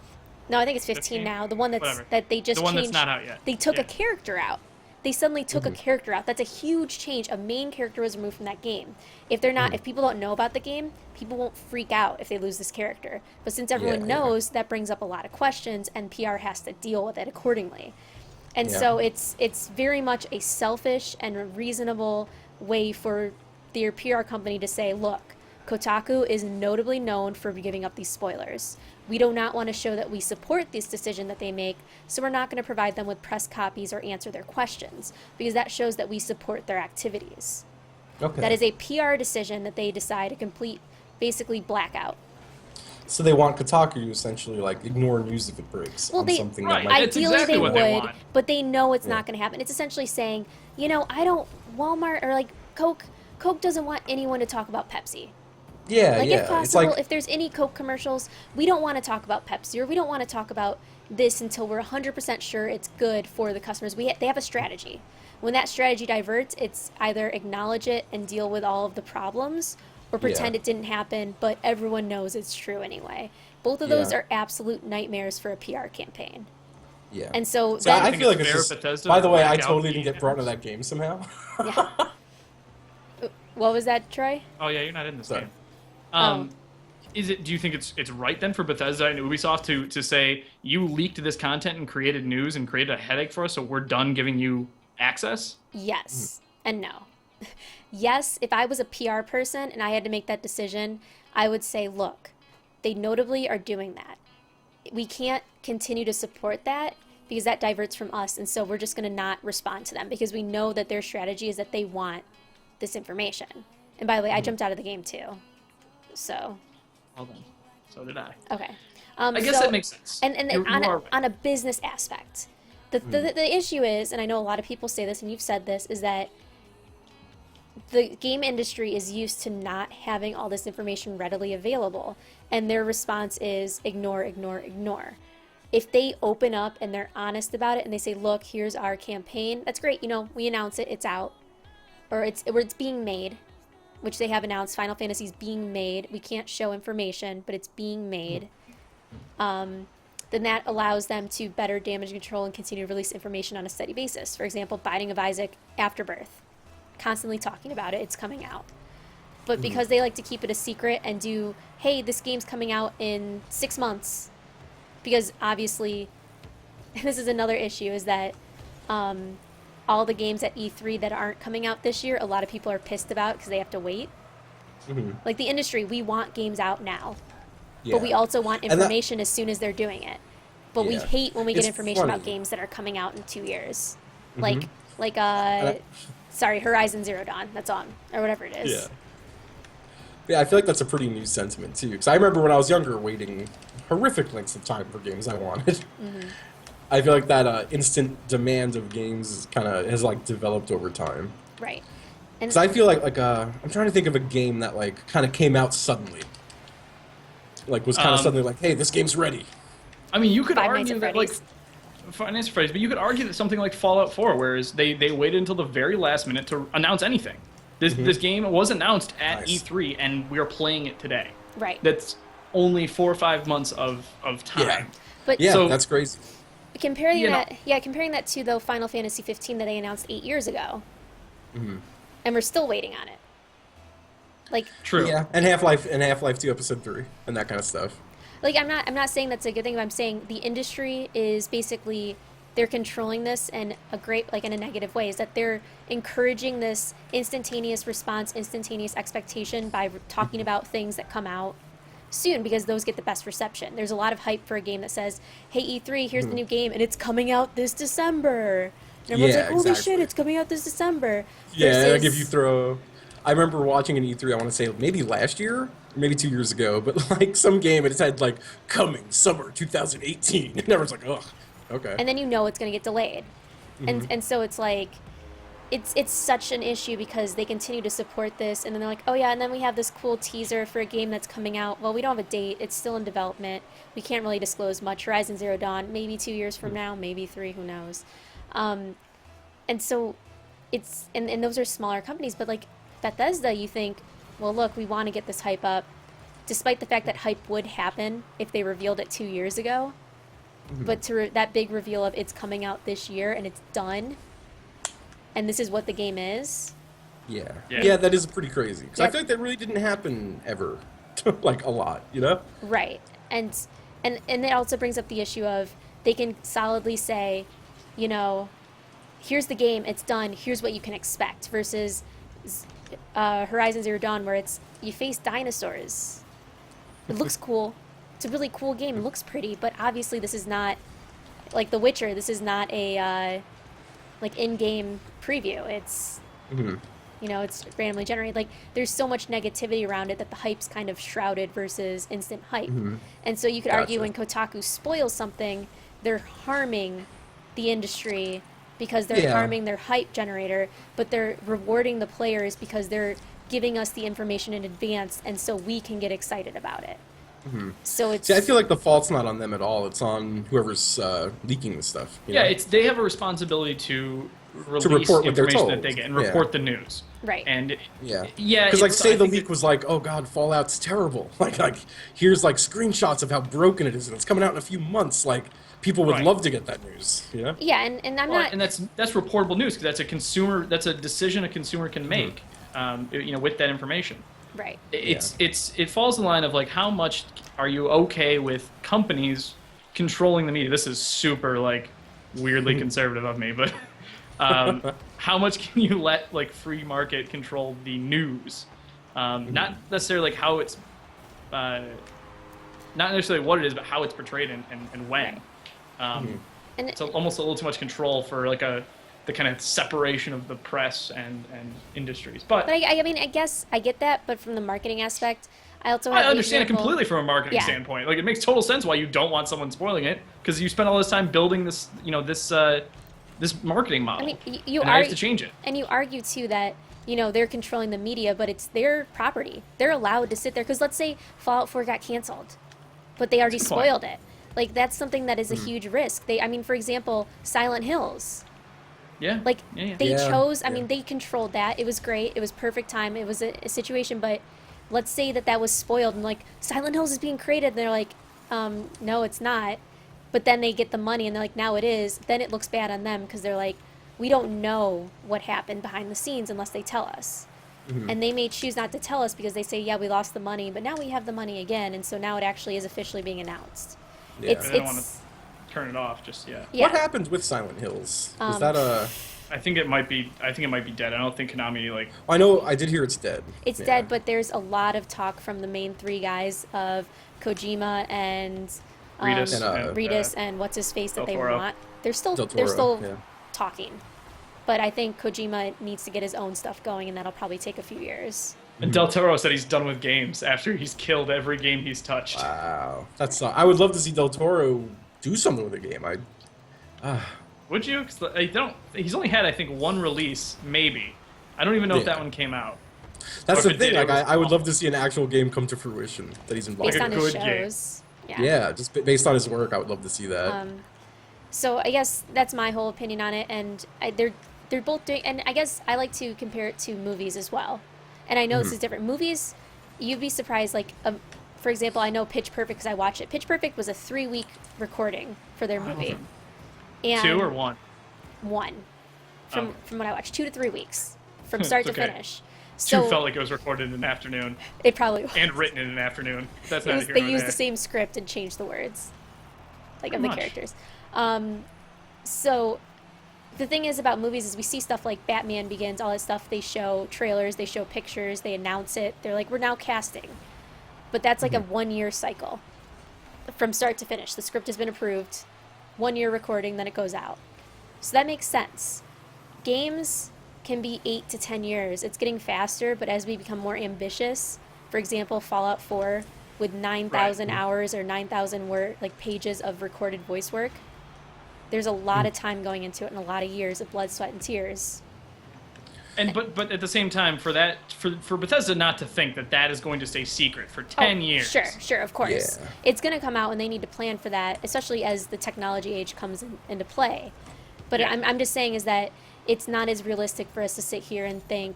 No, I think it's 15 15? now. The one Whatever. that they just The one changed. that's not out yet. They took Yeah. a character out. They suddenly took a character out. That's a huge change. A main character was removed from that game. If they're not, if people don't know about the game, people won't freak out if they lose this character. But since everyone Yeah. knows, that brings up a lot of questions, and PR has to deal with it accordingly. And Yeah. so it's very much a selfish and a reasonable way for their PR company to say, look, Kotaku is notably known for giving up these spoilers. We do not want to show that we support this decision that they make, so we're not going to provide them with press copies or answer their questions, because that shows that we support their activities. Okay. That is a PR decision that they decide a complete, basically, blackout. So they want Kotaku to essentially ignore news if it breaks Well, on something right. that might. That's Ideally, exactly they what would, they want. but they know it's not going to happen. It's essentially saying, Walmart or Coke doesn't want anyone to talk about Pepsi. Yeah, Like, yeah. if possible, if there's any Coke commercials, we don't want to talk about Pepsi, or we don't want to talk about this until we're 100% sure it's good for the customers. They have a strategy. When that strategy diverts, it's either acknowledge it and deal with all of the problems, or pretend it didn't happen, but everyone knows it's true anyway. Both of those Yeah. are absolute nightmares for a PR campaign. Yeah. And so, So then, I feel like it's it's fair just. Bethesda By to the way, I black out totally the didn't get brought into that game somehow. yeah. What was that, Troy? Oh yeah, you're not in this Sorry. game. Oh. Do you think it's right then for Bethesda and Ubisoft to say you leaked this content and created news and created a headache for us, so we're done giving you access? Yes and no. Yes, if I was a PR person and I had to make that decision, I would say, look, they notably are doing that. We can't continue to support that because that diverts from us, and so we're just going to not respond to them because we know that their strategy is that they want this information. And by the way, I jumped out of the game too. So, Well then, so did I. okay. I guess that makes sense. And You on, are a, on a business aspect, the issue is, and I know a lot of people say this, and you've said this, is that the game industry is used to not having all this information readily available, and their response is ignore, ignore, ignore. If they open up and they're honest about it and they say, look, here's our campaign, that's great. We announce it, it's out, or it's being made, which they have announced. Final Fantasy's being made. We can't show information, but it's being made. Then that allows them to better damage control and continue to release information on a steady basis. For example, Binding of Isaac Afterbirth. Constantly talking about it, it's coming out. But because they like to keep it a secret and do, hey, this game's coming out in 6 months. Because obviously, and this is another issue, is that all the games at E3 that aren't coming out this year, a lot of people are pissed about because they have to wait. Like the industry, we want games out now, Yeah. but we also want And that- information as soon as they're doing it. But we Yeah. hate when we get It's information about funny. games that are coming out in 2 years. And Sorry, Horizon Zero Dawn. That's on, or whatever it is. Yeah. Yeah, I feel like that's a pretty new sentiment too. Because I remember when I was younger, waiting horrific lengths of time for games I wanted. I feel like that instant demand of games kind of has like developed over time. Right. And Because I feel like I'm trying to think of a game that like kind of came out suddenly. Like was kind of suddenly like, hey, this game's ready. I mean, you could Five Nights argue at that like Freddy's. Five Nights at Freddy's, but you could argue that something like Fallout 4, whereas they waited until the very last minute to announce anything. This game was announced at Nice. E3, and we are playing it today. right. That's only 4 or 5 months of time. Yeah. But Yeah, So- that's crazy. comparing You know- that, comparing that to though Final Fantasy 15 that they announced 8 years ago, and we're still waiting on it. Like, True. Yeah, and Half-Life 2 Episode 3 and that kind of stuff. I'm not saying that's a good thing, but I'm saying the industry is basically they're controlling this in in a negative way, is that they're encouraging this instantaneous response, instantaneous expectation by talking about things that come out soon because those get the best reception. There's a lot of hype for a game that says, "Hey E3, here's the new game and it's coming out this December." And everyone's Yeah, like, "Holy exactly. shit, it's coming out this December." Yeah, like Versus- if you throw... I remember watching an E3, I want to say maybe last year, maybe 2 years ago, but like some game, it said like, coming summer 2018. And everyone's like, ugh, okay. and then you know it's going to get delayed. And so it's like it's such an issue because they continue to support this and then they're like, "Oh yeah, and then we have this cool teaser for a game that's coming out. Well, we don't have a date. It's still in development. We can't really disclose much. Horizon Zero Dawn, maybe 2 years from now, maybe 3, who knows." And so it's and those are smaller companies, but like Bethesda, you think, "Well, look, we want to get this hype up." Despite the fact that hype would happen if they revealed it 2 years ago, but that big reveal of it's coming out this year and it's done, and this is what the game is. Yeah. Yeah. Yeah, that is pretty crazy. Because I Yeah. feel like that really didn't happen ever. Like, a lot, you know? Right. And it also brings up the issue of they can solidly say, you know, here's the game, it's done, here's what you can expect, versus Horizon Zero Dawn where it's you face dinosaurs. It looks cool. It's a really cool game. It looks pretty, but obviously this is not like The Witcher. This is not a like in-game preview. It's you know, it's randomly generated. Like there's so much negativity around it that the hype's kind of shrouded versus instant hype. And so you could argue when Kotaku spoils something, they're harming the industry because they're Yeah. harming their hype generator, but they're rewarding the players because they're giving us the information in advance, and so we can get excited about it. So it's See, I feel like the fault's not on them at all. It's on whoever's leaking the stuff. You know? They have a responsibility to release report what they're information that told. they get and Yeah. report the news. right. And Yeah. yeah, Because, like, it's- say I the think leak was like, oh god, Fallout's terrible. Like, here's, like, screenshots of how broken it is, and it's coming out in a few months. Like, people would Right. love to get that news, you know? Yeah, and I'm Well, not. and that's reportable news because that's a decision a consumer can make, you know, with that information. Right. It falls in line of like how much are you okay with companies controlling the media? This is super like weirdly conservative of me, but how much can you let like free market control the news? Not necessarily like how it's not necessarily what it is, but how it's portrayed and when. And It's almost a little too much control for like the kind of separation of the press and industries. But I mean, I guess I get that, but from the marketing aspect, I also have I the understand it example- completely from a marketing Yeah. standpoint. Like it makes total sense why you don't want someone spoiling it because you spent all this time building this, you know, this marketing model. I mean, you and now you are have to change it. and you argue too that you know they're controlling the media, but it's their property. They're allowed to sit there because let's say Fallout 4 got canceled, but they already That's a good point. spoiled it. Like that's something that is a huge risk. I mean, for example, Silent Hills. Yeah. Like yeah. they Yeah, chose. I yeah. mean, they controlled that. It was great. It was perfect time. It was a situation. But let's say that was spoiled and like Silent Hills is being created. And they're like, no, it's not. But then they get the money and they're like, now it is. Then it looks bad on them because they're like, we don't know what happened behind the scenes unless they tell us. And they may choose not to tell us because they say, yeah, we lost the money, but now we have the money again, and so now it actually is officially being announced. Yeah. It's I don't want to turn it off just yet. yeah. What happened with Silent Hills? Was Um, that a... I think it might be. I think it might be dead. I don't think Konami like. I know. I did hear it's dead. It's Yeah. dead, but there's a lot of talk from the main three guys of Kojima and Reedus Reedus and what's his face that Del they Toro. want. They're still Del Toro, yeah. talking, but I think Kojima needs to get his own stuff going, and that'll probably take a few years. And Del Toro said he's done with games after he's killed every game he's touched. Wow, that's. I would love to see Del Toro do something with the game. Would you? 'Cause I don't. He's only had I think one release, maybe. I don't even know if Yeah. that one came out. That's Or the if it thing. did, Like, it was I would awful. love to see an actual game come to fruition that he's involved Based in. on a his good game. shows. Yeah, just based on his work, I would love to see that. So I guess that's my whole opinion on it, and they're both doing. And I guess I like to compare it to movies as well. And I know this is different. Movies, you'd be surprised. Like, for example, I know Pitch Perfect because I watched it. Pitch Perfect was a 3-week recording for their movie. And 2 or 1? one, from Okay. what I watched, 2 to 3 weeks from start to Okay. finish. 2 So felt like it was recorded in an afternoon it probably was. and written in an afternoon. That's not They used the same script and changed the words, like of the much. characters. So the thing is about movies is we see stuff like Batman Begins, all that stuff. They show trailers, they show pictures, they announce it. They're like, we're now casting, but that's like a 1-year cycle from start to finish. The script has been approved, 1-year recording, then it goes out. So that makes sense. Games can be 8 to 10 years. It's getting faster, but as we become more ambitious, for example, Fallout 4 with 9,000 hours or 9,000 pages of recorded voice work, there's a lot of time going into it and a lot of years of blood, sweat, and tears. And but at the same time, for Bethesda not to think that is going to stay secret for 10 years. Sure, of course. Yeah. It's going to come out and they need to plan for that, especially as the technology age comes into play. But Yeah. I'm just saying is that it's not as realistic for us to sit here and think,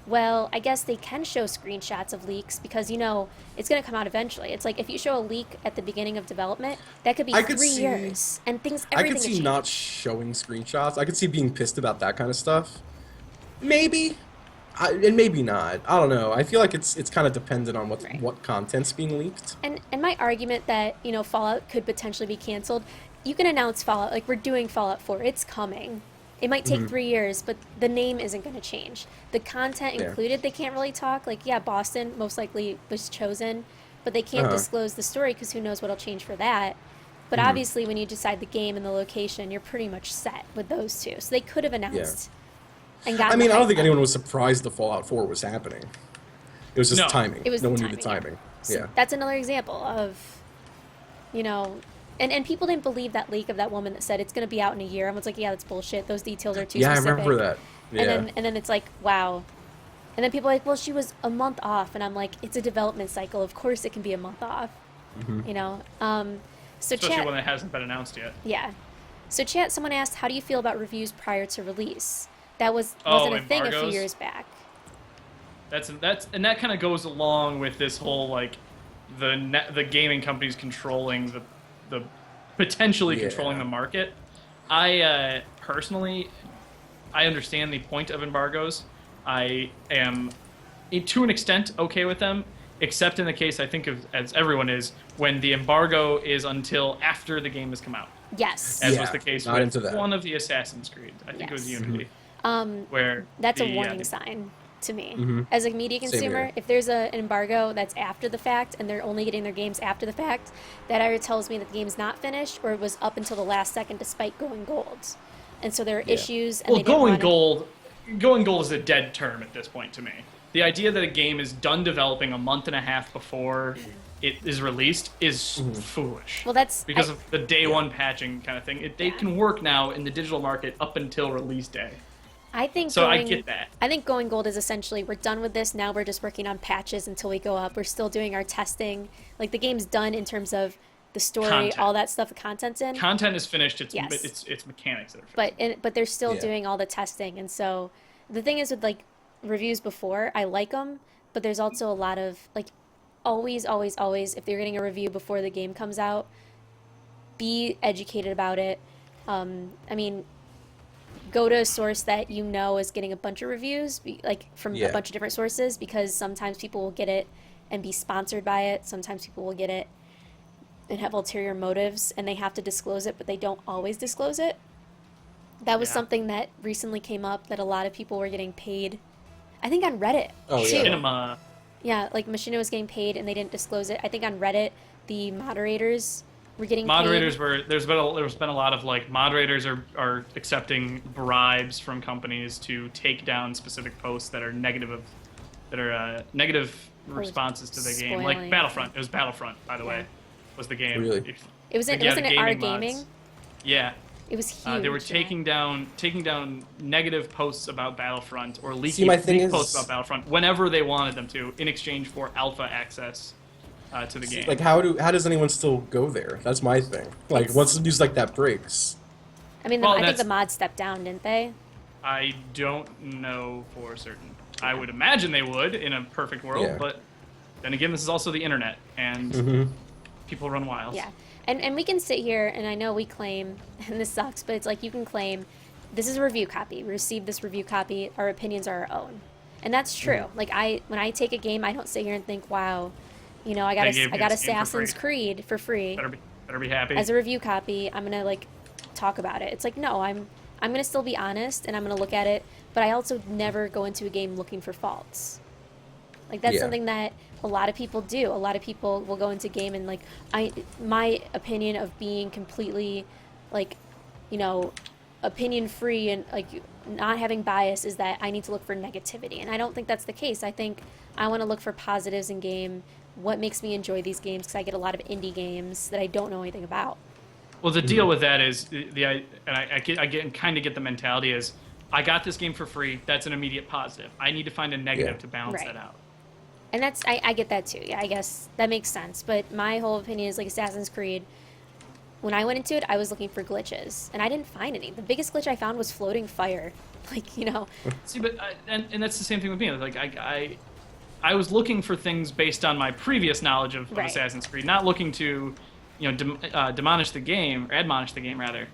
well, I guess they can show screenshots of leaks because, it's going to come out eventually. It's like if you show a leak at the beginning of development, that could be I could 3 see- years and I everything could could see change. not showing screenshots. I could see being pissed about that kind of stuff. Maybe, and maybe not. I don't know. I feel like it's kind of dependent on Right. what content's being leaked. And my argument that, Fallout could potentially be canceled, you can announce Fallout, like we're doing Fallout 4, it's coming. It might take 3 years, but the name isn't going to change. The content Yeah. included, they can't really talk. Like, yeah, Boston most likely was chosen, but they can't disclose the story because who knows what'll change for that. But obviously, when you decide the game and the location, you're pretty much set with those two. So they could have announced and gotten I mean, the I don't hype think up. anyone was surprised the Fallout 4 was happening. It was just No. timing. It was no the one knew the timing, timing. So Yeah. that's another example of, and people didn't believe that leak of that woman that said it's going to be out in a year. Everyone's like, yeah, that's bullshit. Those details are too Yeah, I specific. remember that. Yeah. And then it's like, wow. And then people are like, well, she was a month off. And I'm like, it's a development cycle. Of course it can be a month off. So Especially chat, when it hasn't been announced yet. yeah. So chat, someone asked, how do you feel about reviews prior to release? That wasn't a thing a few embargoes? years back. And that kind of goes along with this whole like the gaming companies controlling the potentially Yeah. controlling the market. I personally, I understand the point of embargoes. I am, to an extent, okay with them, except in the case I think of as everyone is when the embargo is until after the game has come out, Yes. as Yeah, was the case not with into that. one of the Assassin's Creed. I think it was Yes. Unity, where That's a the, warning sign to me. Mm-hmm. As a media Same consumer, here. if there's an embargo that's after the fact and they're only getting their games after the fact, that either tells me that the game's not finished or it was up until the last second despite going gold. And so there are issues. And Well, they didn't going wanna- gold, going gold is a dead term at this point to me. The idea that a game is done developing a month and a half before it is released is foolish. Well, that's because I- of the day one patching kind of thing. They can work now in the digital market up until release day. I think So I going, get that. I think going gold is essentially we're done with this. Now we're just working on patches until we go up. We're still doing our testing. Like the game's done in terms of the story, Content. all that stuff, the content's in. Content is finished. It's Yes. it's mechanics that are finished. But they're still Yeah. doing all the testing, and so the thing is with like reviews before, I like them, but there's also a lot of like always if you're getting a review before the game comes out, be educated about it. I mean, go to a source that you know is getting a bunch of reviews, like from a Yeah. bunch of different sources, because sometimes people will get it and be sponsored by it. Sometimes people will get it and have ulterior motives, and they have to disclose it, but they don't always disclose it. That was Yeah. something that recently came up that a lot of people were getting paid. I think on Reddit Oh, too. yeah. Cinema. Yeah, like Machinima was getting paid and they didn't disclose it. I think on Reddit the moderators were getting Moderators paid. were there's been a lot of like moderators are accepting bribes from companies to take down specific posts that are negative responses to the game, like spoiling. Battlefront. It was Battlefront, by the way, Yeah. was the game. Really? It was Like, in, yeah, wasn't the it our gaming mods. gaming? Yeah. It was huge. They were yeah. taking down negative posts about Battlefront or See, my thing leak posts is- about Battlefront whenever they wanted them to, in exchange for alpha access to the game. Like, how does anyone still go there? That's my thing. Like, It's- once the news like that breaks, I mean, Well, I think that's- the mods stepped down, didn't they? I don't know for certain. I would imagine they would in a perfect world, Yeah. but then again, this is also the internet, and Mm-hmm. people run wild. Yeah. And we can sit here, and I know we claim, and this sucks, but it's like you can claim, this is a review copy. We received this review copy. Our opinions are our own. And that's true. Like, when I take a game, I don't sit here and think, wow, you know, I got They gave me this game for Assassin's free. Creed for free. Better be happy. As a review copy, I'm gonna like talk about it. It's like, no, I'm gonna still be honest and I'm gonna look at it, but I also never go into a game looking for faults. Like that's Yeah. something that a lot of people do. A lot of people will go into game and like my opinion of being completely like, you know, opinion free and like not having bias is that I need to look for negativity. And I don't think that's the case. I think I want to look for positives in game, what makes me enjoy these games, because I get a lot of indie games that I don't know anything about. Well, the deal with that is I kind of get the mentality is I got this game for free. That's an immediate positive. I need to find a negative Yeah. to balance Right. that out. And that's I get that too. Yeah, I guess that makes sense. But my whole opinion is like Assassin's Creed. When I went into it, I was looking for glitches, and I didn't find any. The biggest glitch I found was floating fire. Like, you know, See, but and that's the same thing with me. Like I was looking for things based on my previous knowledge of Right. Assassin's Creed, not looking to, you know, demolish the game or admonish the game rather.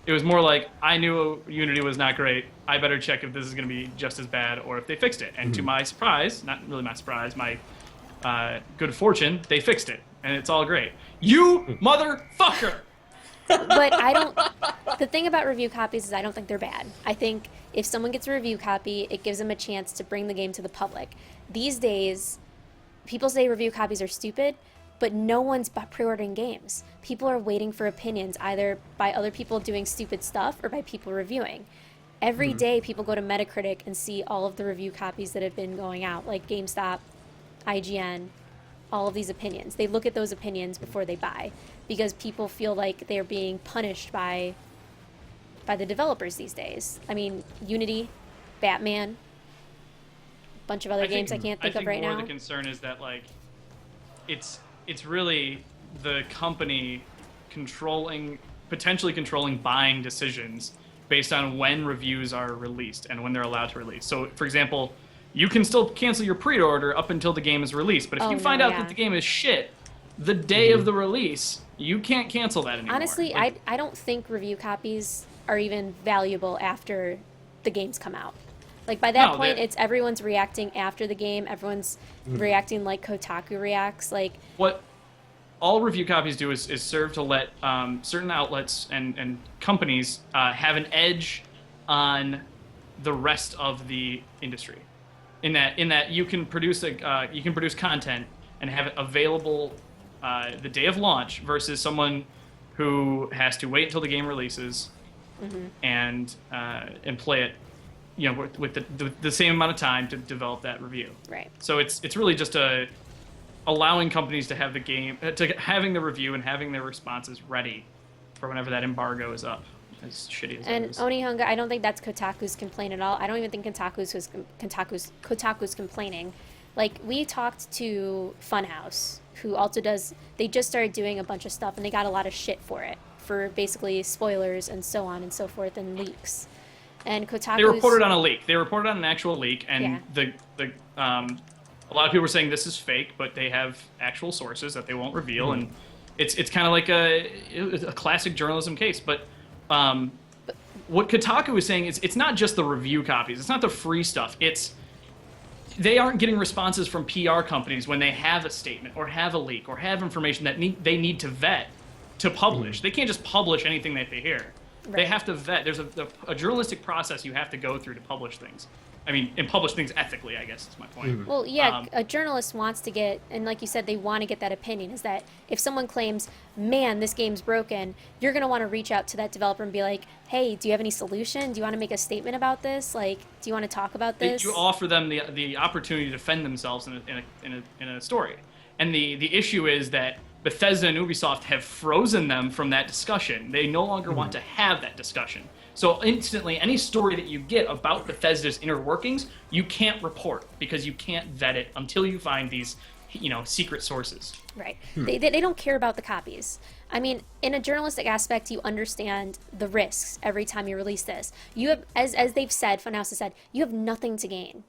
It was more like I knew Unity was not great. I better check if this is going to be just as bad or if they fixed it. And to my surprise, not really my surprise, my good fortune, they fixed it, and it's all great. You motherfucker! but I don't. The thing about review copies is I don't think they're bad. I think if someone gets a review copy, it gives them a chance to bring the game to the public. These days, people say review copies are stupid, but no one's pre-ordering games. People are waiting for opinions, either by other people doing stupid stuff or by people reviewing. Every day, people go to Metacritic and see all of the review copies that have been going out, like GameStop, IGN, all of these opinions. They look at those opinions before they buy because people feel like they're being punished by the developers these days. I mean, Unity, Batman, a bunch of other games I can't think of right more now. the concern is that like it's really the company potentially controlling buying decisions based on when reviews are released and when they're allowed to release. So, for example, you can still cancel your pre-order up until the game is released, but if Oh, you no, find out yeah. that the game is shit the day of the release, you can't cancel that anymore. Honestly, Like, I don't think review copies are even valuable after the games come out. Like by that No, point, they're- it's everyone's reacting after the game. Everyone's reacting like Kotaku reacts. Like what all review copies do is serve to let certain outlets and companies have an edge on the rest of the industry. In that you can produce content and have it available the day of launch versus someone who has to wait until the game releases and play it, you know, with the same amount of time to develop that review. right. So it's really just allowing companies to have the game, to having the review and having their responses ready for whenever that embargo is up. As shitty as And it is. Onihunga, I don't think that's Kotaku's complaint at all. I don't even think Kotaku's complaining. Like we talked to Funhouse, who also does. They just started doing a bunch of stuff, and they got a lot of shit for it, for basically spoilers and so on and so forth and leaks. And Kotaku. They reported on a leak. They reported on an actual leak, and Yeah. a lot of people were saying this is fake, but they have actual sources that they won't reveal, and it's kind of like a classic journalism case. But what Kotaku is saying is it's not just the review copies. It's not the free stuff. They aren't getting responses from PR companies when they have a statement or have a leak or have information that they need to vet to publish. They can't just publish anything that they hear. They Right. have to vet. There's a journalistic process you have to go through to publish things. I mean, and publish things ethically, I guess is my point. Well, yeah, a journalist wants to get, and like you said, they want to get that opinion. Is that if someone claims, man, this game's broken, you're going to want to reach out to that developer and be like, hey, do you have any solution? Do you want to make a statement about this? Like, do you want to talk about this? You offer them the opportunity to defend themselves in a story. And the issue is that Bethesda and Ubisoft have frozen them from that discussion. They no longer want to have that discussion. So instantly, any story that you get about Bethesda's inner workings, you can't report because you can't vet it until you find these, secret sources. Right. They don't care about the copies. I mean, in a journalistic aspect, you understand the risks every time you release this. You have, as they've said, Funhouse has said, you have nothing to gain.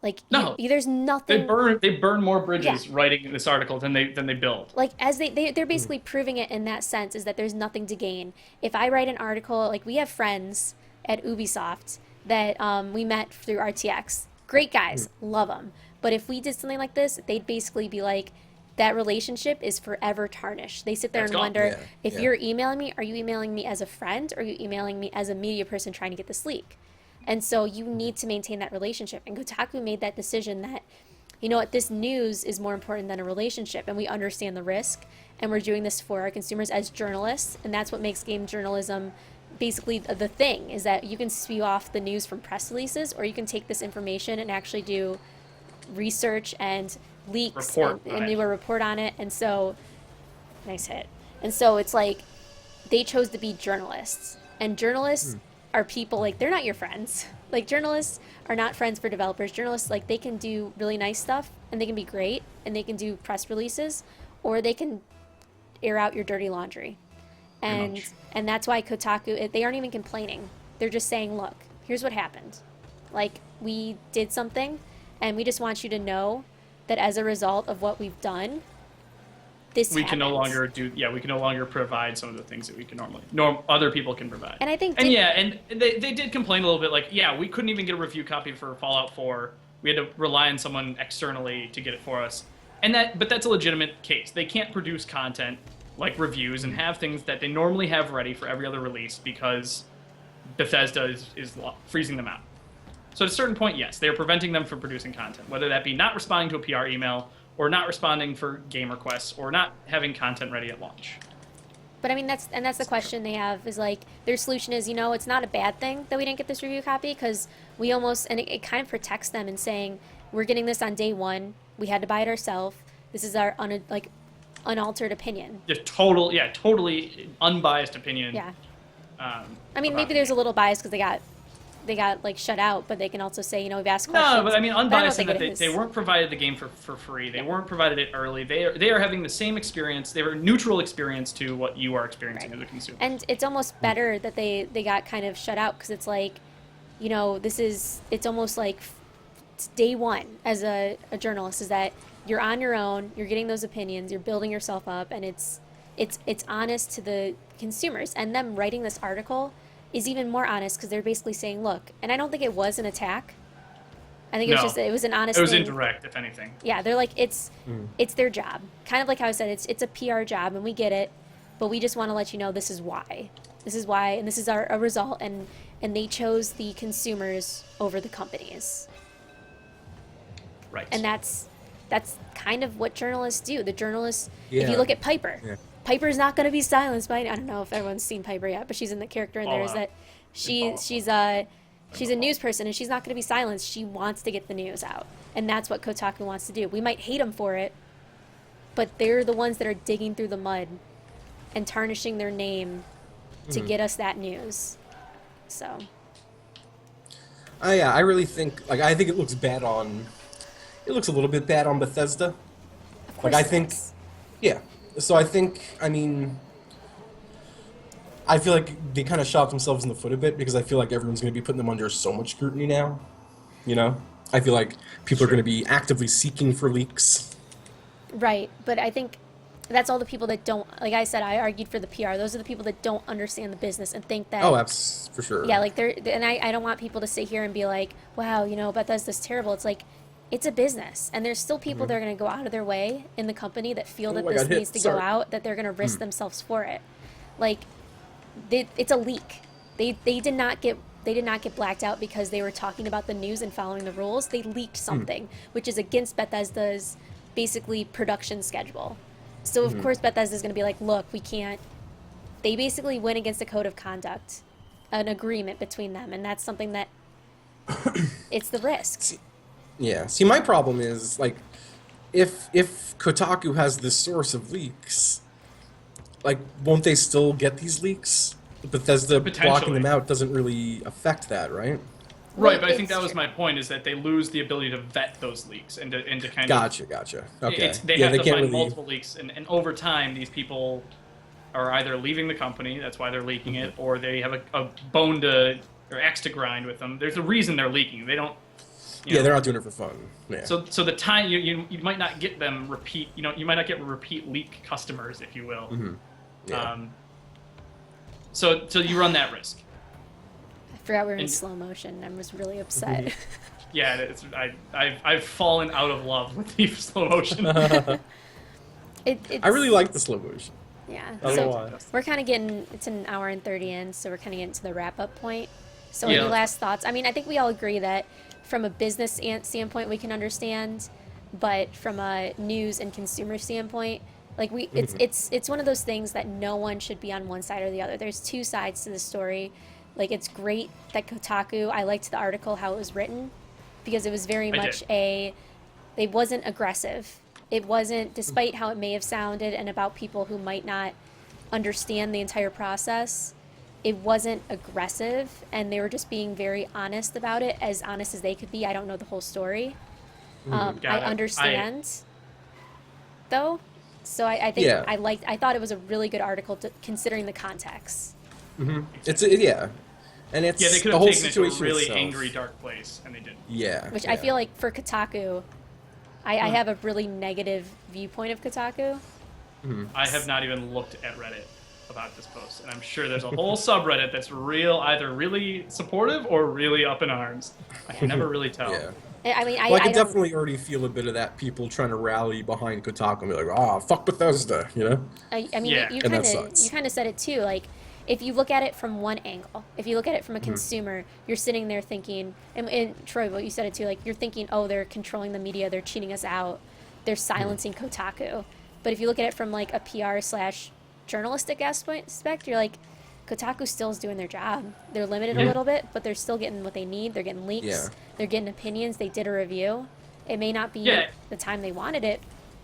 Like, No. there's nothing. They burn more bridges Yeah. writing this article than they build. Like, as they're basically proving it in that sense, is that there's nothing to gain. If I write an article, like, we have friends at Ubisoft that we met through RTX. Great guys, love them. But if we did something like this, they'd basically be like, that relationship is forever tarnished. They sit there That's and gone. wonder, Yeah, if yeah. you're emailing me, are you emailing me as a friend, or are you emailing me as a media person trying to get this leak? And so you need to maintain that relationship. And Kotaku made that decision that, you know what, this news is more important than a relationship, and we understand the risk, and we're doing this for our consumers as journalists, and that's what makes game journalism basically the thing, is that you can spew off the news from press releases, or you can take this information and actually do research and leaks and do a report on it. And so, nice hit. And so it's like, they chose to be journalists, and journalists are people, like, they're not your friends. Like, journalists are not friends for developers. Journalists, like, they can do really nice stuff, and they can be great, and they can do press releases, or they can air out your dirty laundry. And that's why Kotaku, they aren't even complaining. They're just saying, look, here's what happened. Like, we did something, and we just want you to know that as a result of what we've done, this We can no happens. longer we can no longer provide some of the things that we can normally other people can provide. And I think and they did complain a little bit, like, yeah, we couldn't even get a review copy for Fallout 4. We had to rely on someone externally to get it for us. But that's a legitimate case. They can't produce content like reviews and have things that they normally have ready for every other release because Bethesda is freezing them out. So at a certain point, yes, they're preventing them from producing content, whether that be not responding to a PR email, or not responding for game requests, or not having content ready at launch. But I mean, that's the question they have, is like, their solution is, it's not a bad thing that we didn't get this review copy, because we almost, and it kind of protects them in saying, we're getting this on day one, we had to buy it ourselves, this is our unaltered opinion. Just totally unbiased opinion. Yeah. I about mean, maybe the there's a game. little bias because they got like shut out, but they can also say, we've asked questions. No, but I mean, don't unbiased in think that it is. they weren't provided the game for free. They weren't provided it early. They are having the same experience. They were a neutral experience to what you are experiencing as a consumer. And it's almost better that they got kind of shut out, because it's like, it's almost like it's day one as a journalist, is that you're on your own, you're getting those opinions, you're building yourself up, and it's honest to the consumers. And them writing this article is even more honest, because they're basically saying, look, and I don't think it was an attack. I think it was an honest It was thing. indirect, if anything. Yeah, they're like, it's their job. Kind of like how I said, it's a PR job, and we get it, but we just want to let you know this is why. This is why, and this is our result, and they chose the consumers over the companies. Right. And that's kind of what journalists do. The journalists, if Yeah. you look at Piper, Yeah. Piper's not going to be silenced by, I don't know if everyone's seen Piper yet, but she's in the character in there, is that she's a news person, and she's not going to be silenced. She wants to get the news out, and that's what Kotaku wants to do. We might hate them for it, but they're the ones that are digging through the mud and tarnishing their name to get us that news. So Yeah, I really think, I think it looks bad on, it looks a little bit bad on Bethesda. of course I it think, is. yeah. So I feel like they kind of shot themselves in the foot a bit, because I feel like everyone's going to be putting them under so much scrutiny now. I feel like people are going to be actively seeking for leaks. Right, but I think that's all the people that don't, like I said, I argued for the PR. Those are the people that don't understand the business and think that, Oh, that's for sure. yeah, like and I don't want people to sit here and be like, wow, Bethesda's terrible. It's like, it's a business, and there's still people that are going to go out of their way in the company that feel that I this got hit. needs to go Sorry. out, that they're going to risk themselves for it. Like, it's a leak. They did not get blacked out because they were talking about the news and following the rules. They leaked something, which is against Bethesda's basically production schedule. So of course Bethesda's going to be like, look, we can't. They basically went against a code of conduct, an agreement between them, and that's something that it's the risk. Yeah. See, my problem is like, if Kotaku has this source of leaks, like, won't they still get these leaks? Bethesda blocking Potentially. them out doesn't really affect that, right? Right, but I think It's that was true. my point, is that they lose the ability to vet those leaks and to kind of... Gotcha. Okay. They yeah, have they to can't find really. multiple leaks, and over time, these people are either leaving the company, that's why they're leaking it, or they have a bone to, or axe to grind with them. There's a reason they're leaking. They don't... you Yeah, know, they're not doing it for fun. Yeah. So the time, you might not get them repeat, you might not get repeat leak customers, if you will. Yeah. So you run that risk. I forgot we were in And- slow motion. I was really upset. Yeah, I've fallen out of love with the slow motion. It's, I really like the slow motion. yeah. I don't know So why. we're kind of getting, it's an hour and 30 in, so we're kind of getting to the wrap up point. So Yeah. any last thoughts? I mean, I think we all agree that from a business standpoint, we can understand, but from a news and consumer standpoint, like it's one of those things that no one should be on one side or the other. There's two sides to the story. Like, it's great that Kotaku, I liked the article, how it was written, because it was very much it wasn't aggressive. It wasn't, despite how it may have sounded and about people who might not understand the entire process, it wasn't aggressive, and they were just being very honest about it, as honest as they could be. I don't know the whole story. Got I it. understand, though. So I think Yeah. I thought it was a really good article considering the context. Yeah, and it's Yeah, they could the have whole taken it to a situation really itself. angry, dark place, and they didn't. Yeah. Which yeah. I feel like for Kotaku, I have a really negative viewpoint of Kotaku. I have not even looked at Reddit about this post, and I'm sure there's a whole subreddit that's either really supportive or really up in arms. I can never really tell. Yeah. I mean, Well, I can don't- definitely already feel a bit of that. People trying to rally behind Kotaku and be like, "Ah, fuck Bethesda," you know? I mean, Yeah. you And that kind of sucks. said it too. Like, if you look at it from one angle, if you look at it from a Mm-hmm. consumer, you're sitting there thinking, and Troy, what you said it too. Like, you're thinking, oh, they're controlling the media, they're cheating us out, they're Mm-hmm. silencing Kotaku. But if you look at it from like a PR/journalistic aspect, you're like, Kotaku still is doing their job. They're limited a little bit, but they're still getting what they need. They're getting leaks. Yeah. They're getting opinions. They did a review. It may not be Yeah. the time they wanted it,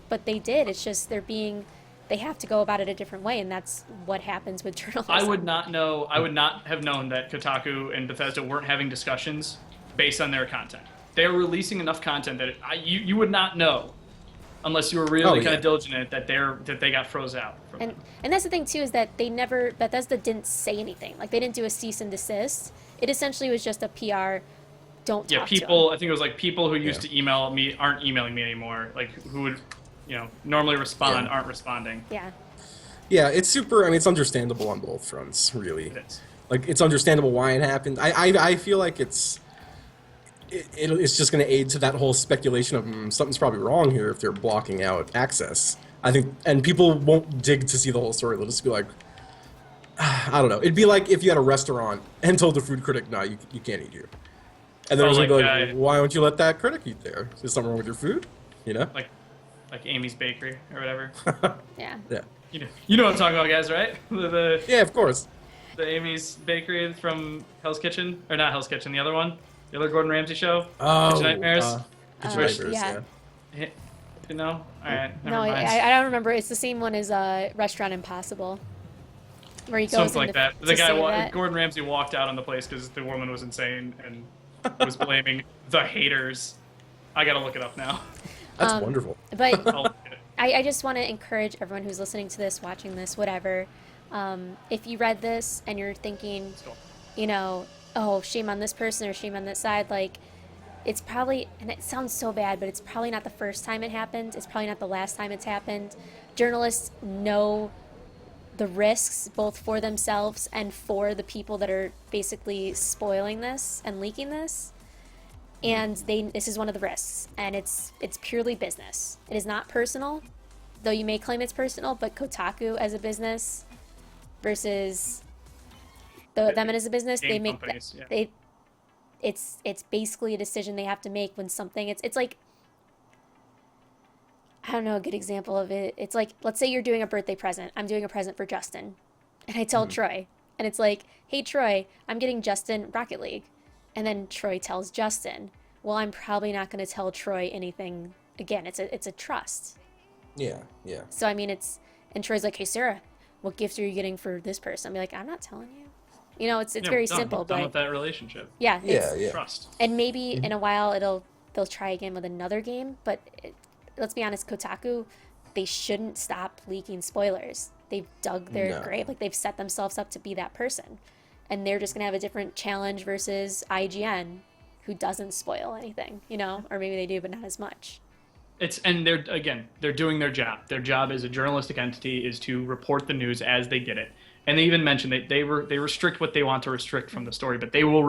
but they did. It's just they have to go about it a different way, and that's what happens with journalism. I would not have known that Kotaku and Bethesda weren't having discussions based on their content. They are releasing enough content that you would not know unless you were really kind yeah. of diligent in it that they got froze out. From And that's the thing too, is that Bethesda didn't say anything. Like, they didn't do a cease and desist. It essentially was just a PR. Don't yeah, talk people. to I think it was like people who used Yeah. to email me aren't emailing me anymore. Like, who would, normally respond Yeah. aren't responding. them. Yeah. Yeah, it's super. I mean, it's understandable on both fronts, really. It is. Like, it's understandable why it happened. I feel like it's just going to aid to that whole speculation of something's probably wrong here if they're blocking out access. I think, and people won't dig to see the whole story. They'll just be like, I don't know. It'd be like if you had a restaurant and told the food critic, "No, you can't eat here," and then Oh, it was gonna be like, like, "Why don't you let that critic eat there? Is there something wrong with your food?" You know? Like Amy's Bakery or whatever. Yeah. Yeah. You know what I'm talking about, guys, right? The Yeah, of course. Amy's Bakery from Hell's Kitchen, or not Hell's Kitchen, the other one, the other Gordon Ramsay show. Oh, Kitchen Nightmares. Kitchen Uh, Nightmares, yeah. yeah. You know? All right. Never No, mind. I don't remember. It's the same one as Restaurant Impossible, where he goes Something like into- that. to The guy, say that. Gordon Ramsay, walked out on the place because the woman was insane and was blaming the haters. I gotta look it up now. That's wonderful. But I'll look at it. I just want to encourage everyone who's listening to this, watching this, whatever. If you read this and you're thinking, oh, shame on this person or shame on this side, like, it's probably, and it sounds so bad, but it's probably not the first time it happened. It's probably not the last time it's happened. Journalists know the risks, both for themselves and for the people that are basically spoiling this and leaking this. And this is one of the risks, and it's purely business. It is not personal, though you may claim it's personal, but Kotaku as a business versus them as a business, they game make companies, yeah. it's basically a decision they have to make when something it's like, I don't know a good example of it. It's like, let's say you're doing a birthday present. I'm doing a present for Justin, and I tell Troy, and it's like, hey Troy, I'm getting Justin Rocket League, and then Troy tells Justin. Well, I'm probably not going to tell Troy anything again. It's a trust. Yeah, yeah. So I mean, and Troy's like, hey Sarah, what gift are you getting for this person? I'm like, I'm not telling you. You know, it's very simple, done but with that relationship. yeah, Yeah. Trust. and maybe in a while they'll try again with another game, but let's be honest, Kotaku, they shouldn't stop leaking spoilers. They've dug their grave, like they've set themselves up to be that person, and they're just gonna have a different challenge versus IGN, who doesn't spoil anything, you know, or maybe they do, but not as much. And they're doing their job. Their job as a journalistic entity is to report the news as they get it. And they even mentioned that they restrict what they want to restrict from the story, but they will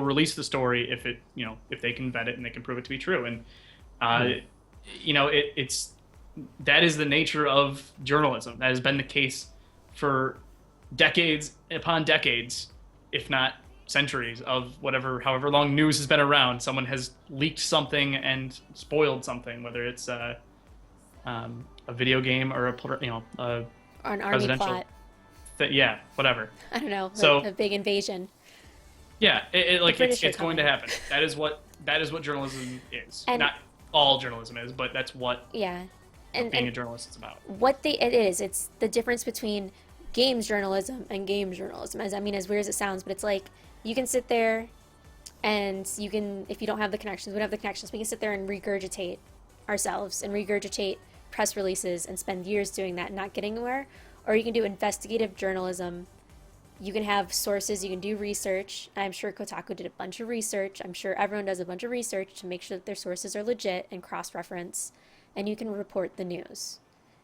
release the story if they can vet it and they can prove it to be true. And that is the nature of journalism. That has been the case for decades upon decades, if not centuries, of however long news has been around. Someone has leaked something and spoiled something, whether it's a video game or Or an army presidential plot. Yeah, whatever. I don't know, So- a big invasion. Yeah, British are it's going to coming. happen. That is what journalism is. And- Not all journalism is, but that's what Yeah, being a and journalist is about. it's the difference between games journalism and games journalism. As weird as it sounds, but it's like you can sit there and you can, if you don't have the connections, we don't have the connections, we can sit there and regurgitate ourselves and regurgitate press releases and spend years doing that and not getting anywhere. Or you can do investigative journalism. You can have sources, you can do research. I'm sure Kotaku did a bunch of research. I'm sure everyone does a bunch of research to make sure that their sources are legit and cross-reference. And you can report the news.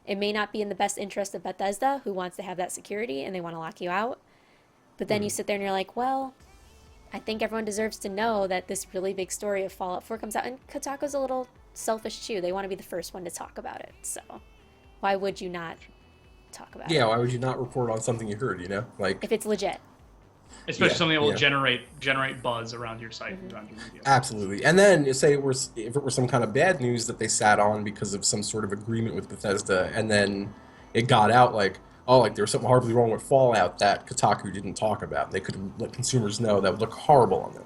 It may not be in the best interest of Bethesda, who wants to have that security and they want to lock you out. But then you sit there and you're like, well, I think everyone deserves to know that this really big story of Fallout 4 comes out. And Kotaku's a little selfish too. They want to be the first one to talk about it. So why would you not talk about it? Yeah, why would you not report on something you heard, you know? Like, If it's legit. Especially Yeah, something that will yeah. generate buzz around your site, around your media. absolutely. And then you say if it were some kind of bad news that they sat on because of some sort of agreement with Bethesda, and then it got out like, oh, like there was something horribly wrong with Fallout that Kotaku didn't talk about. They could let consumers know. That would look horrible on them.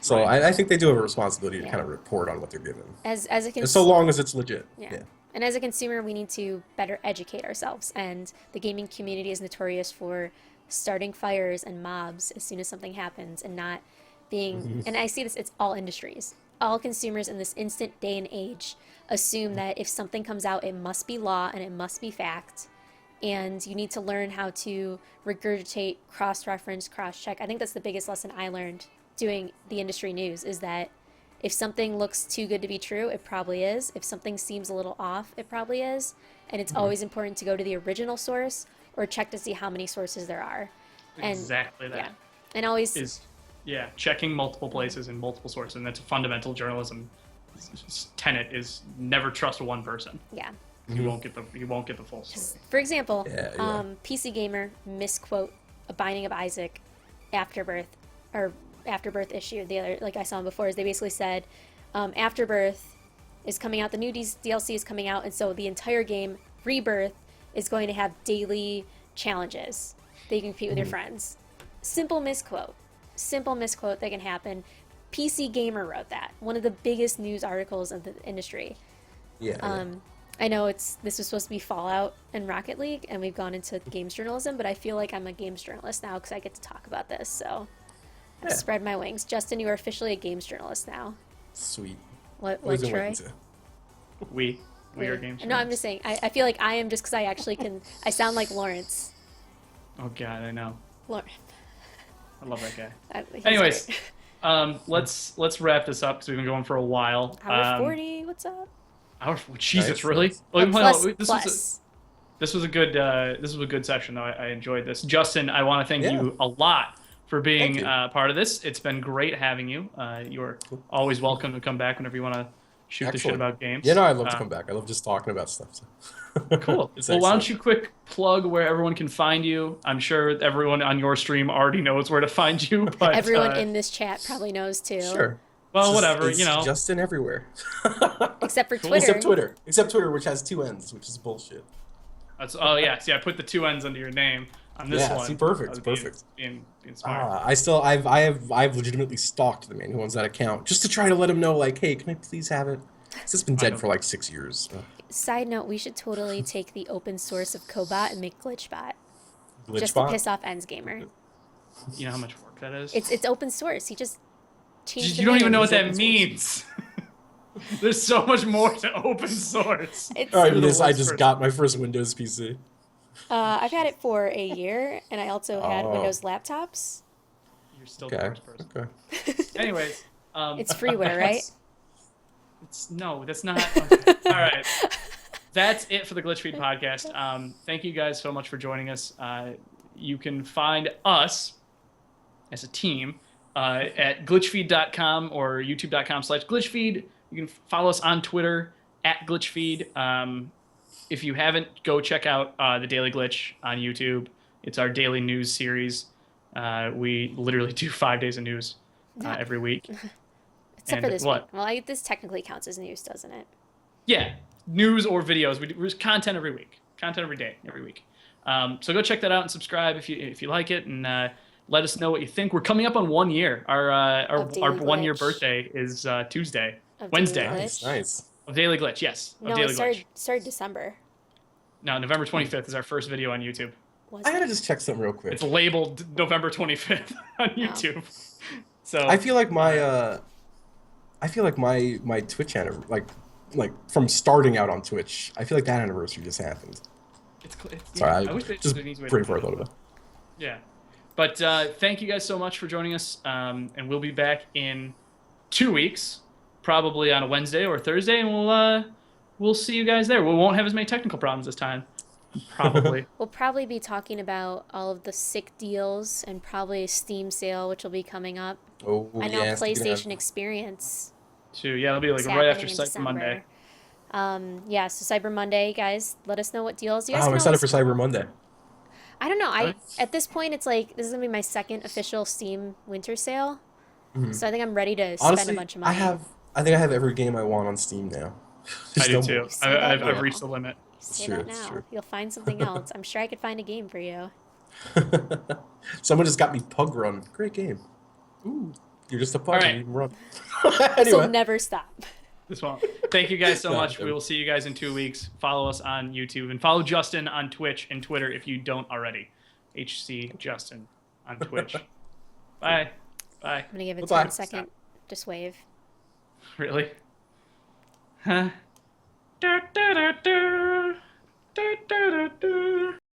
So Right. I think they do have a responsibility to Yeah. kind of report on what they're given. As a And so long as it's legit. Yeah. And as a consumer, we need to better educate ourselves. And the gaming community is notorious for starting fires and mobs as soon as something happens and not being, and I see this, it's all industries. All consumers in this instant day and age assume that if something comes out, it must be law and it must be fact. And you need to learn how to regurgitate, cross-reference, cross-check. I think that's the biggest lesson I learned doing the industry news, is that if something looks too good to be true, it probably is. If something seems a little off, it probably is. And it's always important to go to the original source or check to see how many sources there are. And Exactly that. yeah. And always Checking multiple places and multiple sources, and that's a fundamental journalism tenet, is never trust one person. yeah. You won't get the full story. For example, Yeah. PC Gamer misquote A Binding of Isaac Afterbirth issue. The other, like I saw them before, is they basically said Afterbirth is coming out, the new DLC is coming out, and so the entire game, Rebirth, is going to have daily challenges that you can compete with your friends. Simple misquote that can happen. PC Gamer wrote that, one of the biggest news articles of the industry. Yeah. I know this was supposed to be Fallout and Rocket League, and we've gone into games journalism, but I feel like I'm a games journalist now because I get to talk about this, so I've Yeah. spread my wings. Justin, you are officially a games journalist now. Sweet. What, Wasn't Troy? waiting to- We are games. No, I'm just saying, I feel like I am just because I actually can, I sound like Lawrence. Oh God, I know. Lawrence. I love that guy. He's Anyways, great. let's wrap this up because we've been going for a while. Hour 40, what's up? Jesus, Nice, really? nice. Well, Plus, this plus. was a good session though. I enjoyed this. Justin, I want to thank you a lot for being Thank you. part of this. It's been great having you. You're always welcome to come back whenever you want to shoot the shit Excellent. about games. Yeah, no, I'd love to come back. I love just talking about stuff. So. Cool. It's Well, why don't excellent. you quick plug where everyone can find you? I'm sure everyone on your stream already knows where to find you, but Everyone in this chat probably knows too. Sure. well, It's just whatever, you know. Justin everywhere. Except for Cool. Twitter. Except Twitter, which has 2 ends, which is bullshit. Oh yeah, see, I put the 2 N's under your name on this Yeah, one. see, perfect, I was perfect. Being smart. I've legitimately stalked the man who owns that account just to try to let him know, like, hey, can I please have it? It's been dead for like 6 years. Side note, we should totally take the open source of Cobot and make GlitchBot. Just to Glitchbot? piss off Ends Gamer. You know how much work that is? It's open source. He just changed You don't even know what names. that means. There's so much more to open source. It's, All right, You're the I worst just person. got my first Windows PC. I've had it for a year, and I also had Oh. Windows laptops. You're still the Okay. worst person. Okay. Anyways, It's freeware, right? No, that's not. Okay. All right. That's it for the GlitchFeed podcast. Thank you guys so much for joining us. You can find us as a team at glitchfeed.com or youtube.com/glitchfeed. You can follow us on Twitter at glitchfeed. If you haven't, go check out the Daily Glitch on YouTube. It's our daily news series. We literally do 5 days of news every week. Except for And this what? week. Well, this technically counts as news, doesn't it? Yeah, news or videos. We do content every week, content every day, every week. So go check that out and subscribe if you like it, and let us know what you think. We're coming up on 1 year. Our Of Daily 1 year Glitch. birthday is Tuesday, Of Wednesday. Daily Nice, Glitch? nice. Of Daily Glitch. Yes, of No, Daily it Glitch. started December. No, November 25th is our first video on YouTube. Was I gotta it? just check something real quick. It's labeled November 25th on YouTube. So I feel like my Twitch channel, like from starting out on Twitch, I feel like that anniversary just happened. it's Sorry, I wish they just did an easy way to pretty put far it. thought of it. Yeah. But thank you guys so much for joining us. And we'll be back in 2 weeks, probably on a Wednesday or Thursday, and we'll see you guys there. We won't have as many technical problems this time. Probably. We'll probably be talking about all of the sick deals and probably a Steam sale, which will be coming up. Oh, I know yeah, speaking of- PlayStation Experience Too. Yeah, it'll be like is right after happening in Cyber December. Monday. Yeah, so Cyber Monday, guys, let us know what deals you guys Oh, I'm can excited for always- Cyber Monday. I don't know. Right. At this point, it's like this is gonna be my second official Steam winter sale, so I think I'm ready to spend Honestly, a bunch of money. I think I have every game I want on Steam now. I There's do no too. more. say that I've now. reached the limit. Say Sure, that it's now. true. You'll find something else. I'm sure I could find a game for you. Someone just got me Pug Run. Great game. Ooh. You're just a pug. All right. You can run. This will Anyway, never stop. This won't. Thank you guys so No, much. no. We will see you guys in 2 weeks. Follow us on YouTube and follow Justin on Twitch and Twitter if you don't already. HCJustin on Twitch. Bye. Bye. I'm gonna give it Bye-bye. 10 second. Just wave. Really? Huh?